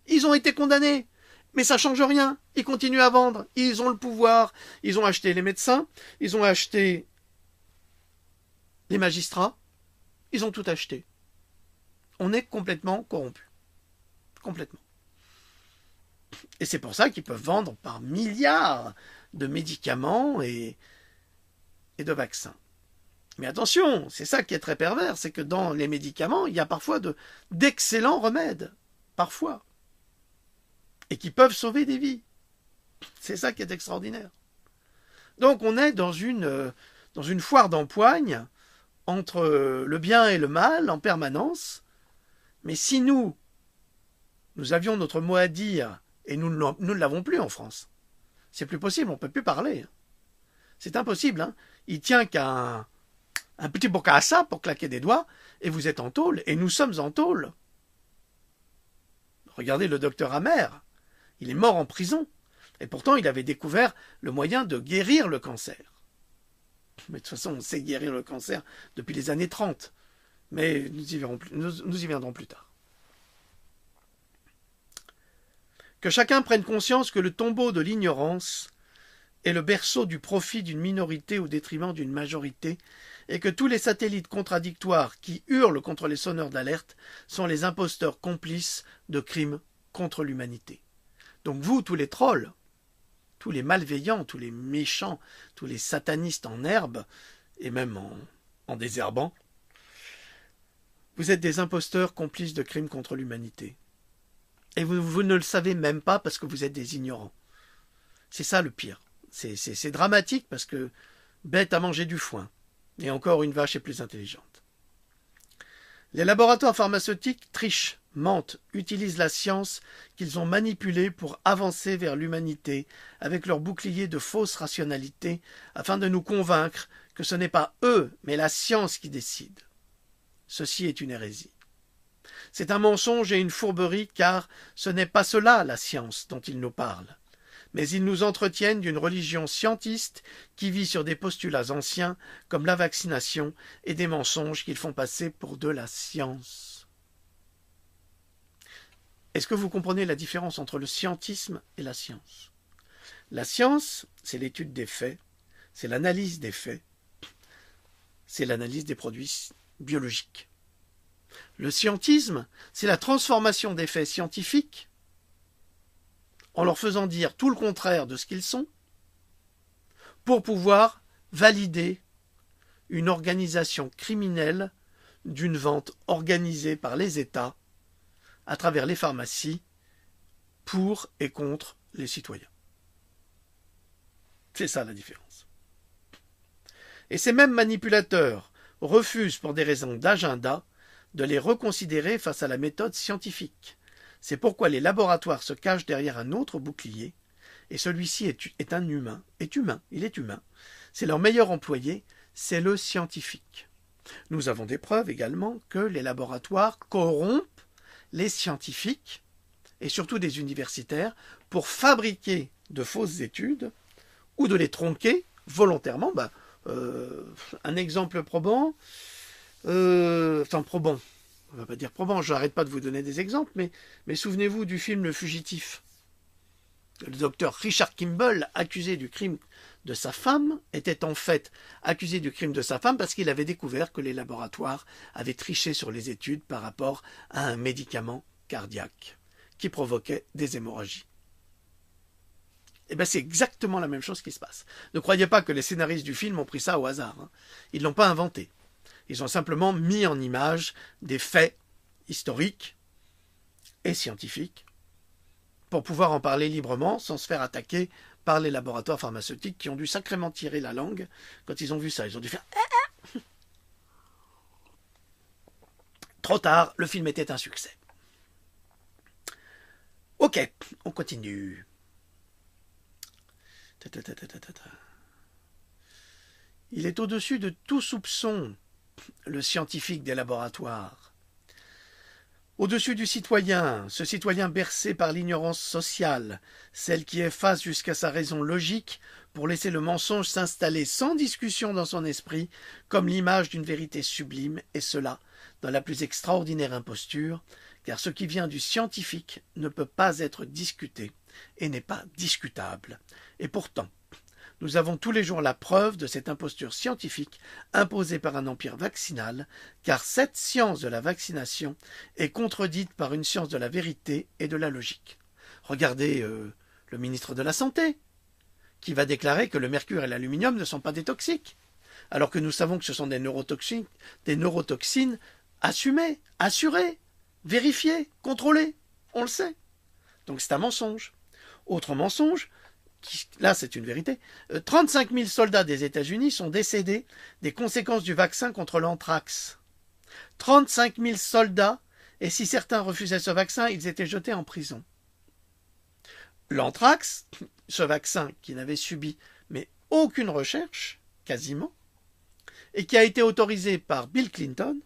Ils ont été condamnés, mais ça ne change rien. Ils continuent à vendre, ils ont le pouvoir, ils ont acheté les médecins, ils ont acheté les magistrats, ils ont tout acheté. On est complètement corrompus. Complètement. Et c'est pour ça qu'ils peuvent vendre par milliards de médicaments et de vaccins. Mais attention, c'est ça qui est très pervers, c'est que dans les médicaments, il y a parfois d'excellents remèdes, parfois, et qui peuvent sauver des vies. C'est ça qui est extraordinaire. Donc on est dans une foire d'empoigne entre le bien et le mal en permanence, mais si nous avions notre mot à dire, et nous ne l'avons plus en France, c'est plus possible, on ne peut plus parler. C'est impossible, hein. Il tient qu'à un petit bocassa pour claquer des doigts, et vous êtes en tôle, et nous sommes en tôle. Regardez le docteur Hammer, il est mort en prison, et pourtant il avait découvert le moyen de guérir le cancer. Mais de toute façon, on sait guérir le cancer depuis les années 30, mais nous y viendrons plus tard. Que chacun prenne conscience que le tombeau de l'ignorance est le berceau du profit d'une minorité au détriment d'une majorité, et que tous les satellites contradictoires qui hurlent contre les sonneurs d'alerte sont les imposteurs complices de crimes contre l'humanité. Donc vous, tous les trolls, tous les malveillants, tous les méchants, tous les satanistes en herbe, et même en désherbant, vous êtes des imposteurs complices de crimes contre l'humanité. Et vous ne le savez même pas parce que vous êtes des ignorants. C'est ça le pire. C'est dramatique parce que bête à manger du foin. Et encore une vache est plus intelligente. Les laboratoires pharmaceutiques trichent, mentent, utilisent la science qu'ils ont manipulée pour avancer vers l'humanité avec leur bouclier de fausse rationalité afin de nous convaincre que ce n'est pas eux, mais la science qui décide. Ceci est une hérésie. C'est un mensonge et une fourberie car ce n'est pas cela la science dont ils nous parlent. Mais ils nous entretiennent d'une religion scientiste qui vit sur des postulats anciens comme la vaccination et des mensonges qu'ils font passer pour de la science. Est-ce que vous comprenez la différence entre le scientisme et la science? La science, c'est l'étude des faits, c'est l'analyse des faits, c'est l'analyse des produits biologiques. Le scientisme, c'est la transformation des faits scientifiques en leur faisant dire tout le contraire de ce qu'ils sont, pour pouvoir valider une organisation criminelle d'une vente organisée par les États à travers les pharmacies pour et contre les citoyens. C'est ça la différence. Et ces mêmes manipulateurs refusent pour des raisons d'agenda de les reconsidérer face à la méthode scientifique. C'est pourquoi les laboratoires se cachent derrière un autre bouclier, et celui-ci est un humain, il est humain. C'est leur meilleur employé, c'est le scientifique. Nous avons des preuves également que les laboratoires corrompent les scientifiques, et surtout des universitaires, pour fabriquer de fausses études, ou de les tronquer volontairement. Un exemple probant, probant, on ne va pas dire probant, je n'arrête pas de vous donner des exemples, mais souvenez-vous du film Le Fugitif. Le docteur Richard Kimball, accusé du crime de sa femme, était en fait accusé du crime de sa femme parce qu'il avait découvert que les laboratoires avaient triché sur les études par rapport à un médicament cardiaque qui provoquait des hémorragies. Eh bien, c'est exactement la même chose qui se passe. Ne croyez pas que les scénaristes du film ont pris ça au hasard. Ils ne l'ont pas inventé. Ils ont simplement mis en image des faits historiques et scientifiques pour pouvoir en parler librement sans se faire attaquer par les laboratoires pharmaceutiques qui ont dû sacrément tirer la langue quand ils ont vu ça. Ils ont dû faire trop tard, le film était un succès. Ok, on continue. Il est au-dessus de tout soupçon, le scientifique des laboratoires. Au-dessus du citoyen, ce citoyen bercé par l'ignorance sociale, celle qui efface jusqu'à sa raison logique pour laisser le mensonge s'installer sans discussion dans son esprit comme l'image d'une vérité sublime, et cela dans la plus extraordinaire imposture, car ce qui vient du scientifique ne peut pas être discuté et n'est pas discutable. Et pourtant, nous avons tous les jours la preuve de cette imposture scientifique imposée par un empire vaccinal, car cette science de la vaccination est contredite par une science de la vérité et de la logique. Regardez le ministre de la Santé, qui va déclarer que le mercure et l'aluminium ne sont pas des toxiques, alors que nous savons que ce sont des neurotoxines assumées, assurées, vérifiées, contrôlées. On le sait. Donc c'est un mensonge. Autre mensonge, là c'est une vérité, 35 000 soldats des États-Unis sont décédés des conséquences du vaccin contre l'anthrax. 35 000 soldats, et si certains refusaient ce vaccin, ils étaient jetés en prison. L'anthrax, ce vaccin qui n'avait subi mais aucune recherche, quasiment, et qui a été autorisé par Bill Clinton,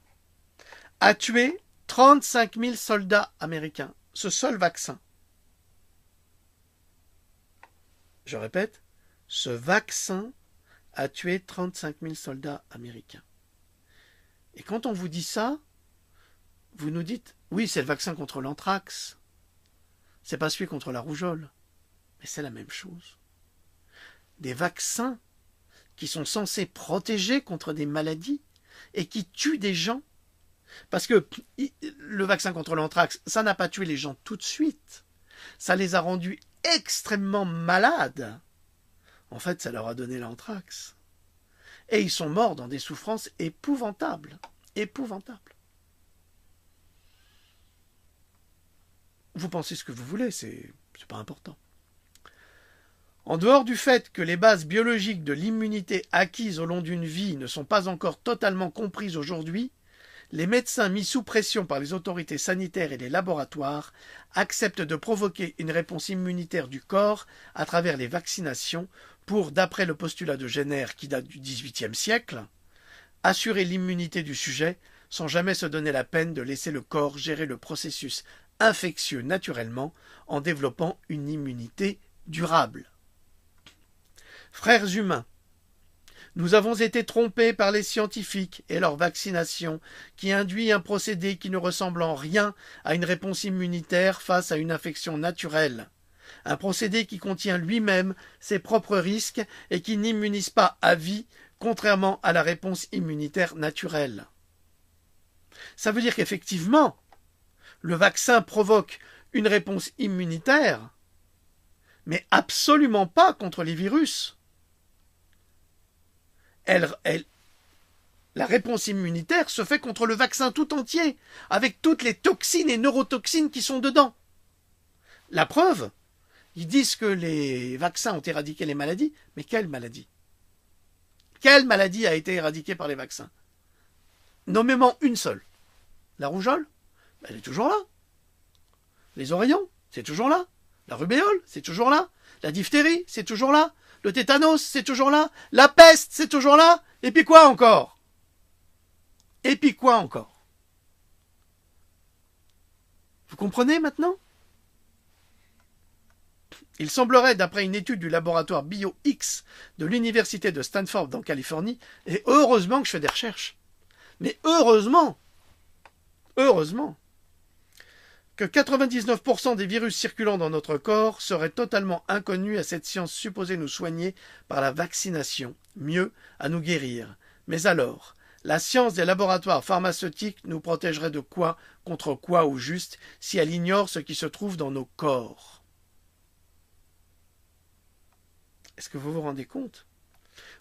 a tué 35 000 soldats américains. Ce seul vaccin. Je répète, ce vaccin a tué 35 000 soldats américains. Et quand on vous dit ça, vous nous dites, oui, c'est le vaccin contre l'anthrax. C'est pas celui contre la rougeole. Mais c'est la même chose. Des vaccins qui sont censés protéger contre des maladies et qui tuent des gens. Parce que le vaccin contre l'anthrax, ça n'a pas tué les gens tout de suite. Ça les a rendus extrêmement malades. En fait, ça leur a donné l'anthrax. Et ils sont morts dans des souffrances épouvantables. Épouvantables. Vous pensez ce que vous voulez, c'est pas important. En dehors du fait que les bases biologiques de l'immunité acquise au long d'une vie ne sont pas encore totalement comprises aujourd'hui, les médecins mis sous pression par les autorités sanitaires et les laboratoires acceptent de provoquer une réponse immunitaire du corps à travers les vaccinations pour, d'après le postulat de Jenner qui date du XVIIIe siècle, assurer l'immunité du sujet sans jamais se donner la peine de laisser le corps gérer le processus infectieux naturellement en développant une immunité durable. Frères humains, nous avons été trompés par les scientifiques et leur vaccination qui induit un procédé qui ne ressemble en rien à une réponse immunitaire face à une infection naturelle. Un procédé qui contient lui-même ses propres risques et qui n'immunise pas à vie, contrairement à la réponse immunitaire naturelle. Ça veut dire qu'effectivement, le vaccin provoque une réponse immunitaire, mais absolument pas contre les virus. La réponse immunitaire se fait contre le vaccin tout entier, avec toutes les toxines et neurotoxines qui sont dedans. La preuve, ils disent que les vaccins ont éradiqué les maladies, mais quelle maladie? Quelle maladie a été éradiquée par les vaccins? Nommez-moi une seule. La rougeole? Elle est toujours là. Les oreillons? C'est toujours là. La rubéole? C'est toujours là. La diphtérie? C'est toujours là. Le tétanos, c'est toujours là. La peste, c'est toujours là. Et puis quoi encore? Et puis quoi encore? Vous comprenez maintenant? Il semblerait, d'après une étude du laboratoire BioX de l'université de Stanford en Californie, et heureusement que je fais des recherches, mais heureusement, que 99% des virus circulant dans notre corps seraient totalement inconnus à cette science supposée nous soigner par la vaccination, mieux, à nous guérir. Mais alors, la science des laboratoires pharmaceutiques nous protégerait de quoi, contre quoi au juste, si elle ignore ce qui se trouve dans nos corps? Est-ce que vous vous rendez compte?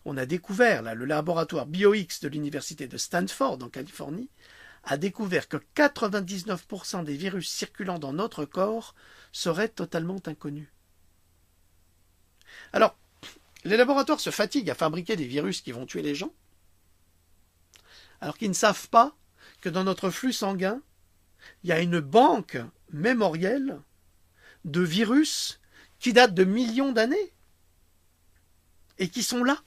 On a découvert, là, le laboratoire BioX de l'université de Stanford en Californie, a découvert que 99% des virus circulant dans notre corps seraient totalement inconnus. Alors, les laboratoires se fatiguent à fabriquer des virus qui vont tuer les gens, alors qu'ils ne savent pas que dans notre flux sanguin, il y a une banque mémorielle de virus qui datent de millions d'années et qui sont là.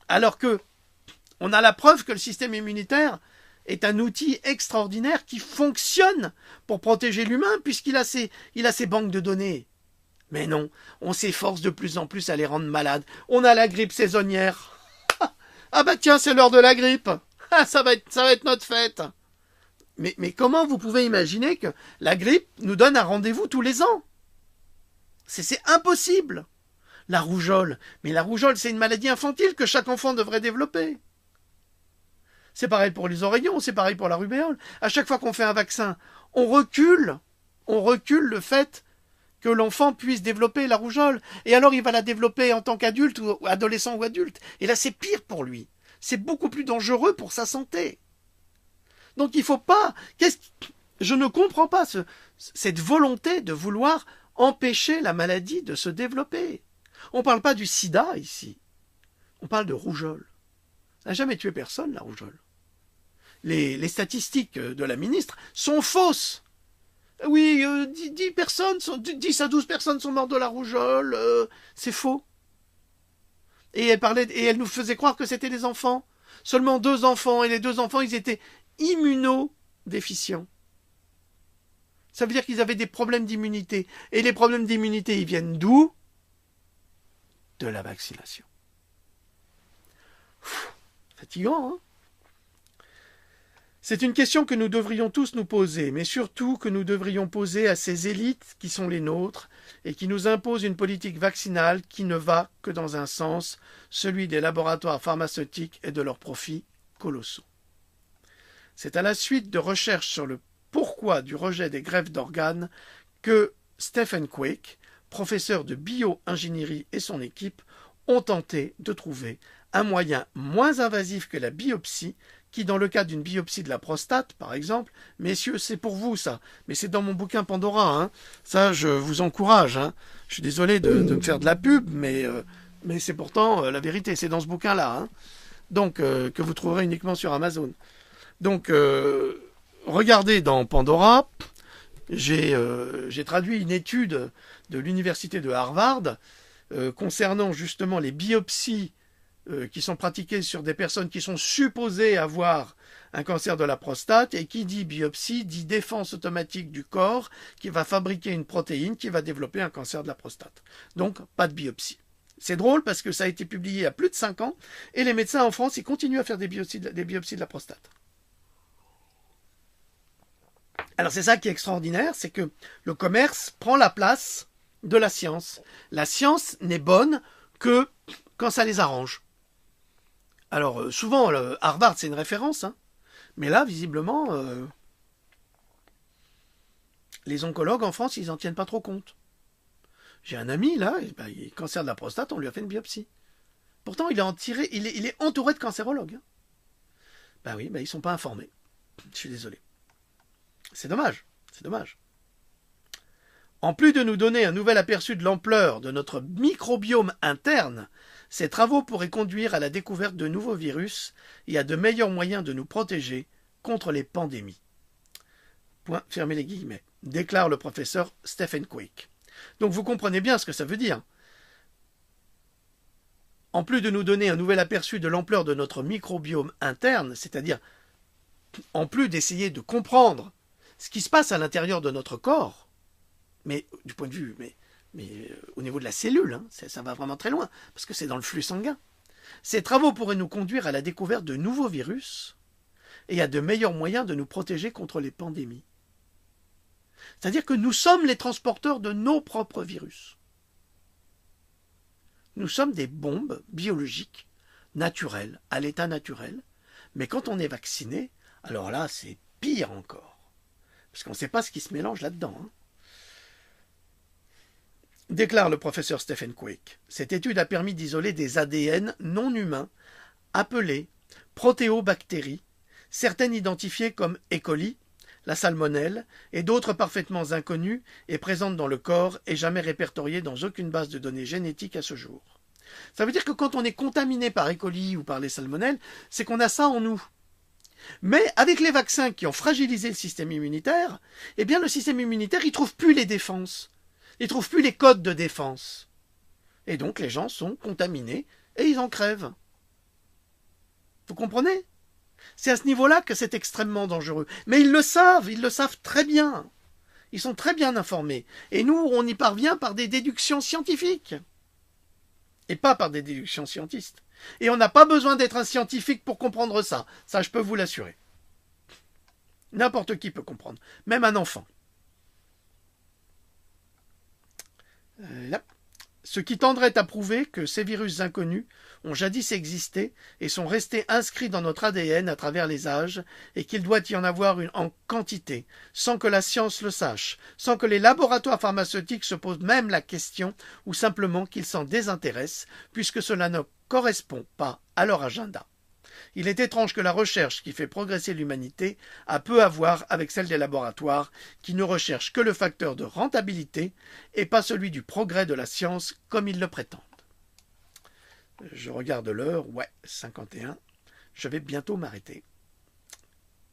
Alors que on a la preuve que le système immunitaire est un outil extraordinaire qui fonctionne pour protéger l'humain puisqu'il a ses banques de données. Mais non, on s'efforce de plus en plus à les rendre malades. On a la grippe saisonnière. Ah bah tiens, c'est l'heure de la grippe. Ah, ça va être notre fête. Mais comment vous pouvez imaginer que la grippe nous donne un rendez-vous tous les ans? C'est impossible. La rougeole. Mais la rougeole, c'est une maladie infantile que chaque enfant devrait développer. C'est pareil pour les oreillons, c'est pareil pour la rubéole. À chaque fois qu'on fait un vaccin, on recule le fait que l'enfant puisse développer la rougeole. Et alors il va la développer en tant qu'adulte ou adolescent ou adulte. Et là c'est pire pour lui. C'est beaucoup plus dangereux pour sa santé. Donc il ne faut pas... Je ne comprends pas cette volonté de vouloir empêcher la maladie de se développer. On ne parle pas du sida ici. On parle de rougeole. Ça n'a jamais tué personne, la rougeole. Les statistiques de la ministre sont fausses. Oui, 10 à 12 personnes sont mortes de la rougeole. C'est faux. Et elle nous faisait croire que c'était des enfants. Seulement 2 enfants. Et les 2 enfants, ils étaient immunodéficients. Ça veut dire qu'ils avaient des problèmes d'immunité. Et les problèmes d'immunité, ils viennent d'où? De la vaccination. Fatigant, hein? C'est une question que nous devrions tous nous poser, mais surtout que nous devrions poser à ces élites qui sont les nôtres et qui nous imposent une politique vaccinale qui ne va que dans un sens, celui des laboratoires pharmaceutiques et de leurs profits colossaux. C'est à la suite de recherches sur le pourquoi du rejet des greffes d'organes que Stephen Quake, professeur de bio-ingénierie et son équipe, ont tenté de trouver un moyen moins invasif que la biopsie qui, dans le cas d'une biopsie de la prostate, par exemple, messieurs, c'est pour vous ça, mais c'est dans mon bouquin Pandora, hein. Ça je vous encourage, hein. Je suis désolé de me faire de la pub, mais c'est pourtant la vérité, c'est dans ce bouquin-là, hein. Donc, que vous trouverez uniquement sur Amazon. Donc, regardez dans Pandora, j'ai traduit une étude de l'université de Harvard concernant justement les biopsies qui sont pratiquées sur des personnes qui sont supposées avoir un cancer de la prostate, et qui dit biopsie dit défense automatique du corps qui va fabriquer une protéine qui va développer un cancer de la prostate. Donc pas de biopsie. C'est drôle parce que ça a été publié il y a plus de 5 ans et les médecins en France ils continuent à faire des biopsies de la prostate. Alors c'est ça qui est extraordinaire, c'est que le commerce prend la place de la science. La science n'est bonne que quand ça les arrange. Alors, souvent, Harvard, c'est une référence, hein, mais là, visiblement, les oncologues en France, ils n'en tiennent pas trop compte. J'ai un ami, là, il a cancer de la prostate, on lui a fait une biopsie. Pourtant, il est entouré de cancérologues. Ben oui, ils ne sont pas informés. Je suis désolé. C'est dommage, c'est dommage. En plus de nous donner un nouvel aperçu de l'ampleur de notre microbiome interne, ces travaux pourraient conduire à la découverte de nouveaux virus et à de meilleurs moyens de nous protéger contre les pandémies. Point, fermez les guillemets, déclare le professeur Stephen Quake. Donc vous comprenez bien ce que ça veut dire. En plus de nous donner un nouvel aperçu de l'ampleur de notre microbiome interne, c'est-à-dire en plus d'essayer de comprendre ce qui se passe à l'intérieur de notre corps, mais du point de vue, mais au niveau de la cellule, hein, ça va vraiment très loin, parce que c'est dans le flux sanguin. Ces travaux pourraient nous conduire à la découverte de nouveaux virus et à de meilleurs moyens de nous protéger contre les pandémies. C'est-à-dire que nous sommes les transporteurs de nos propres virus. Nous sommes des bombes biologiques, naturelles, à l'état naturel, mais quand on est vacciné, alors là, c'est pire encore, parce qu'on ne sait pas ce qui se mélange là-dedans, hein. Déclare le professeur Stephen Quake. Cette étude a permis d'isoler des ADN non humains appelés protéobactéries, certaines identifiées comme E. coli, la salmonelle, et d'autres parfaitement inconnues et présentes dans le corps et jamais répertoriées dans aucune base de données génétiques à ce jour. Ça veut dire que quand on est contaminé par E. coli ou par les salmonelles, c'est qu'on a ça en nous. Mais avec les vaccins qui ont fragilisé le système immunitaire, eh bien le système immunitaire, il ne trouve plus les défenses. Il ne trouve plus les codes de défense. Et donc les gens sont contaminés et ils en crèvent. Vous comprenez? C'est à ce niveau-là que c'est extrêmement dangereux. Mais ils le savent très bien. Ils sont très bien informés. Et nous, on y parvient par des déductions scientifiques. Et pas par des déductions scientistes. Et on n'a pas besoin d'être un scientifique pour comprendre ça. Ça, je peux vous l'assurer. N'importe qui peut comprendre. Même un enfant. Là. Ce qui tendrait à prouver que ces virus inconnus ont jadis existé et sont restés inscrits dans notre ADN à travers les âges et qu'il doit y en avoir en quantité, sans que la science le sache, sans que les laboratoires pharmaceutiques se posent même la question ou simplement qu'ils s'en désintéressent puisque cela ne correspond pas à leur agenda. Il est étrange que la recherche qui fait progresser l'humanité a peu à voir avec celle des laboratoires qui ne recherchent que le facteur de rentabilité et pas celui du progrès de la science comme ils le prétendent. Je regarde l'heure, ouais, 51. Je vais bientôt m'arrêter.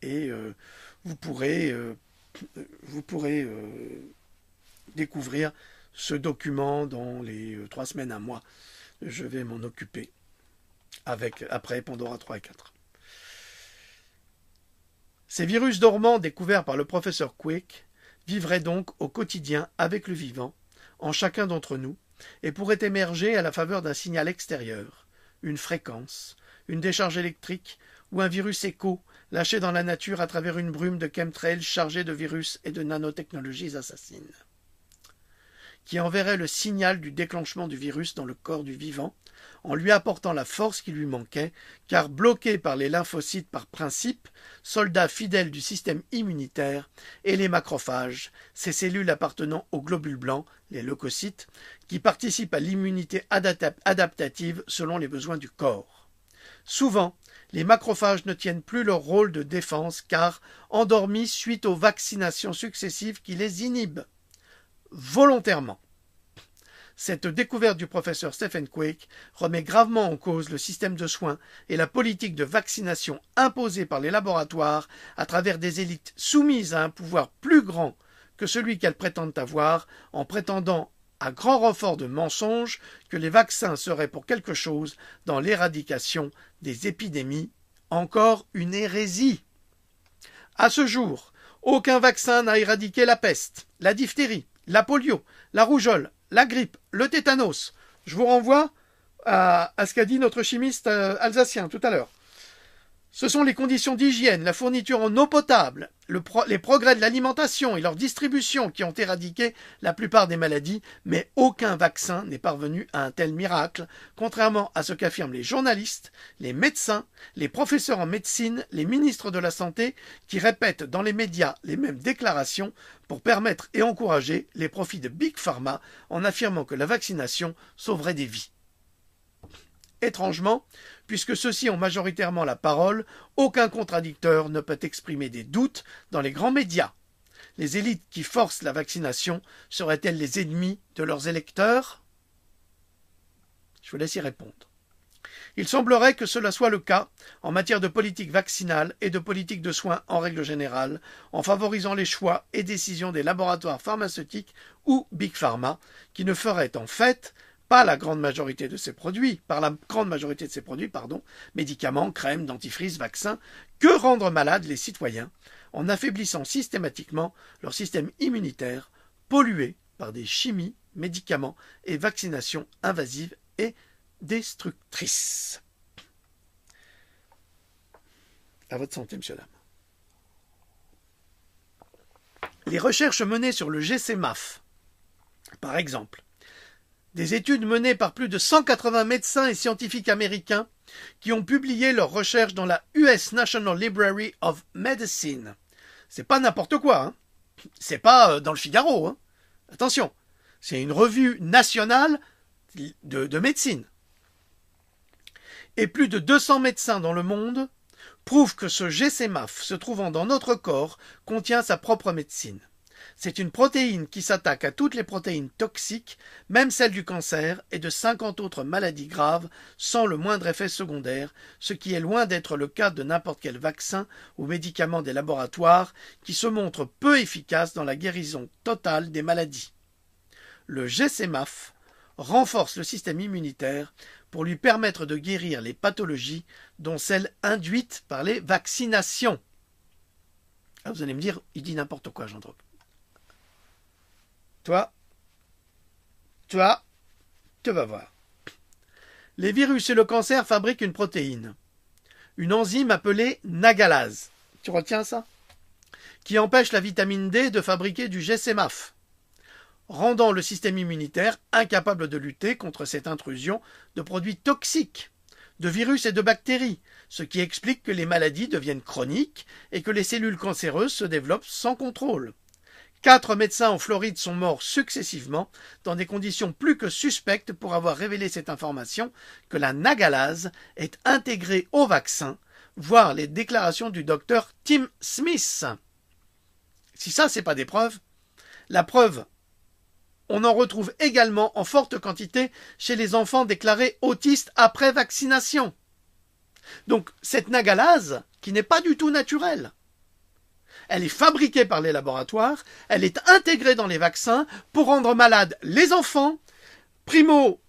Et vous pourrez découvrir ce document dans les 3 semaines, 1 mois. Je vais m'en occuper. Après Pandora 3 et 4. Ces virus dormants découverts par le professeur Quick vivraient donc au quotidien avec le vivant, en chacun d'entre nous, et pourraient émerger à la faveur d'un signal extérieur, une fréquence, une décharge électrique ou un virus écho lâché dans la nature à travers une brume de chemtrails chargée de virus et de nanotechnologies assassines, qui enverrait le signal du déclenchement du virus dans le corps du vivant, en lui apportant la force qui lui manquait, car bloqué par les lymphocytes par principe, soldats fidèles du système immunitaire, et les macrophages, ces cellules appartenant aux globules blancs, les leucocytes, qui participent à l'immunité adaptative selon les besoins du corps. Souvent, les macrophages ne tiennent plus leur rôle de défense, car endormis suite aux vaccinations successives qui les inhibent, volontairement. Cette découverte du professeur Stephen Quick remet gravement en cause le système de soins et la politique de vaccination imposée par les laboratoires à travers des élites soumises à un pouvoir plus grand que celui qu'elles prétendent avoir, en prétendant à grand renfort de mensonges que les vaccins seraient pour quelque chose dans l'éradication des épidémies. Encore une hérésie. À ce jour, aucun vaccin n'a éradiqué la peste, la diphtérie, la polio, la rougeole, la grippe, le tétanos. Je vous renvoie à ce qu'a dit notre chimiste alsacien tout à l'heure. Ce sont les conditions d'hygiène, la fourniture en eau potable, les progrès de l'alimentation et leur distribution qui ont éradiqué la plupart des maladies, mais aucun vaccin n'est parvenu à un tel miracle, contrairement à ce qu'affirment les journalistes, les médecins, les professeurs en médecine, les ministres de la Santé, qui répètent dans les médias les mêmes déclarations pour permettre et encourager les profits de Big Pharma en affirmant que la vaccination sauverait des vies. Étrangement, puisque ceux-ci ont majoritairement la parole, aucun contradicteur ne peut exprimer des doutes dans les grands médias. Les élites qui forcent la vaccination seraient-elles les ennemis de leurs électeurs? Je vous laisse y répondre. Il semblerait que cela soit le cas en matière de politique vaccinale et de politique de soins en règle générale, en favorisant les choix et décisions des laboratoires pharmaceutiques ou Big Pharma, qui ne feraient en fait par la grande majorité de ces produits, médicaments, crèmes, dentifrices, vaccins, que rendre malades les citoyens en affaiblissant systématiquement leur système immunitaire pollué par des chimies, médicaments et vaccinations invasives et destructrices. À votre santé, monsieur, dame. Les recherches menées sur le GC-MAF, par exemple, des études menées par plus de 180 médecins et scientifiques américains qui ont publié leurs recherches dans la US National Library of Medicine. C'est pas n'importe quoi, hein. C'est pas dans le Figaro, hein. Attention, c'est une revue nationale de médecine. Et plus de 200 médecins dans le monde prouve que ce GCMAF se trouvant dans notre corps contient sa propre médecine. C'est une protéine qui s'attaque à toutes les protéines toxiques, même celles du cancer et de 50 autres maladies graves, sans le moindre effet secondaire, ce qui est loin d'être le cas de n'importe quel vaccin ou médicament des laboratoires qui se montrent peu efficaces dans la guérison totale des maladies. Le GCMAF renforce le système immunitaire pour lui permettre de guérir les pathologies, dont celles induites par les vaccinations. Ah, vous allez me dire, il dit n'importe quoi, Jean-Drogue. Toi, tu vas voir. Les virus et le cancer fabriquent une protéine, une enzyme appelée nagalase. Tu retiens ça? Qui empêche la vitamine D de fabriquer du GCMAF, rendant le système immunitaire incapable de lutter contre cette intrusion de produits toxiques, de virus et de bactéries, ce qui explique que les maladies deviennent chroniques et que les cellules cancéreuses se développent sans contrôle. 4 médecins en Floride sont morts successivement dans des conditions plus que suspectes pour avoir révélé cette information que la nagalase est intégrée au vaccin, voire les déclarations du docteur Tim Smith. Si ça, c'est pas des preuves, la preuve, on en retrouve également en forte quantité chez les enfants déclarés autistes après vaccination. Donc, cette nagalase, qui n'est pas du tout naturelle, elle est fabriquée par les laboratoires, elle est intégrée dans les vaccins pour rendre malades les enfants. Primo,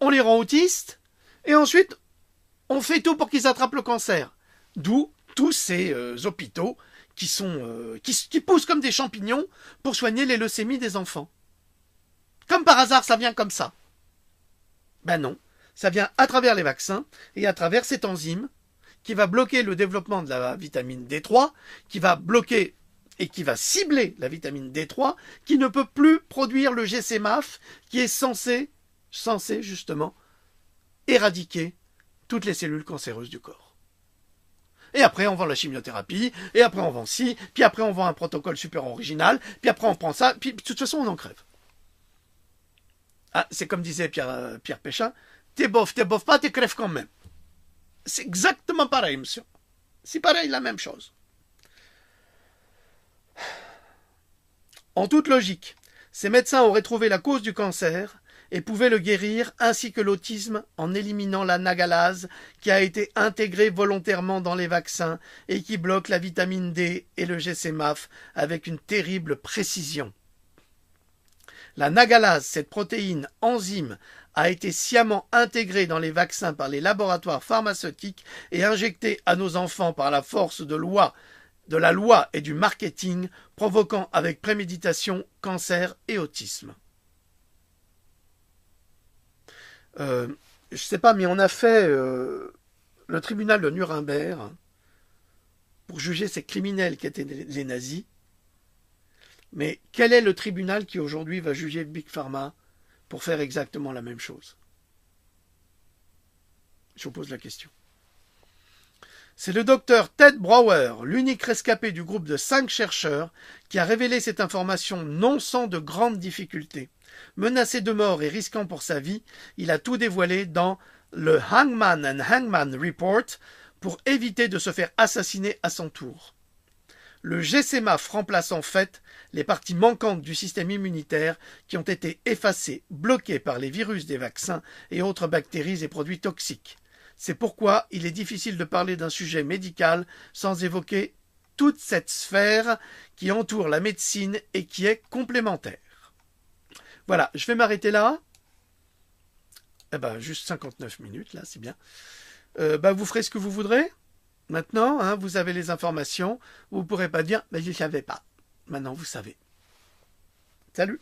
on les rend autistes, et ensuite, on fait tout pour qu'ils attrapent le cancer. D'où tous ces hôpitaux qui poussent comme des champignons pour soigner les leucémies des enfants. Comme par hasard, ça vient comme ça. Ben non, ça vient à travers les vaccins et à travers cette enzyme qui va bloquer le développement de la vitamine D3, qui va bloquer et qui va cibler la vitamine D3, qui ne peut plus produire le GCMAF, qui est censé justement éradiquer toutes les cellules cancéreuses du corps. Et après, on vend la chimiothérapie, et après, on vend ci, puis après, on vend un protocole super original, puis après, on prend ça, puis de toute façon, on en crève. Ah, c'est comme disait Pierre Péchin, t'es bof pas, t'es crèves quand même. C'est exactement pareil, monsieur. C'est pareil, la même chose. En toute logique, ces médecins auraient trouvé la cause du cancer et pouvaient le guérir, ainsi que l'autisme, en éliminant la nagalase qui a été intégrée volontairement dans les vaccins et qui bloque la vitamine D et le GCMAF avec une terrible précision. La nagalase, cette protéine enzyme, a été sciemment intégrée dans les vaccins par les laboratoires pharmaceutiques et injectée à nos enfants par la force de la loi et du marketing, provoquant avec préméditation cancer et autisme. Je sais pas, mais on a fait le tribunal de Nuremberg pour juger ces criminels qui étaient les nazis. Mais quel est le tribunal qui aujourd'hui va juger Big Pharma pour faire exactement la même chose? Je vous pose la question. C'est le docteur Ted Brower, l'unique rescapé du groupe de 5 chercheurs, qui a révélé cette information non sans de grandes difficultés. Menacé de mort et risquant pour sa vie, il a tout dévoilé dans le Hangman and Hangman Report pour éviter de se faire assassiner à son tour. Le GCMAF remplace en fait les parties manquantes du système immunitaire qui ont été effacées, bloquées par les virus des vaccins et autres bactéries et produits toxiques. C'est pourquoi il est difficile de parler d'un sujet médical sans évoquer toute cette sphère qui entoure la médecine et qui est complémentaire. Voilà, je vais m'arrêter là. Juste 59 minutes, là, c'est bien. Vous ferez ce que vous voudrez. Maintenant, vous avez les informations. Vous ne pourrez pas dire, je ne savais pas. Maintenant, vous savez. Salut!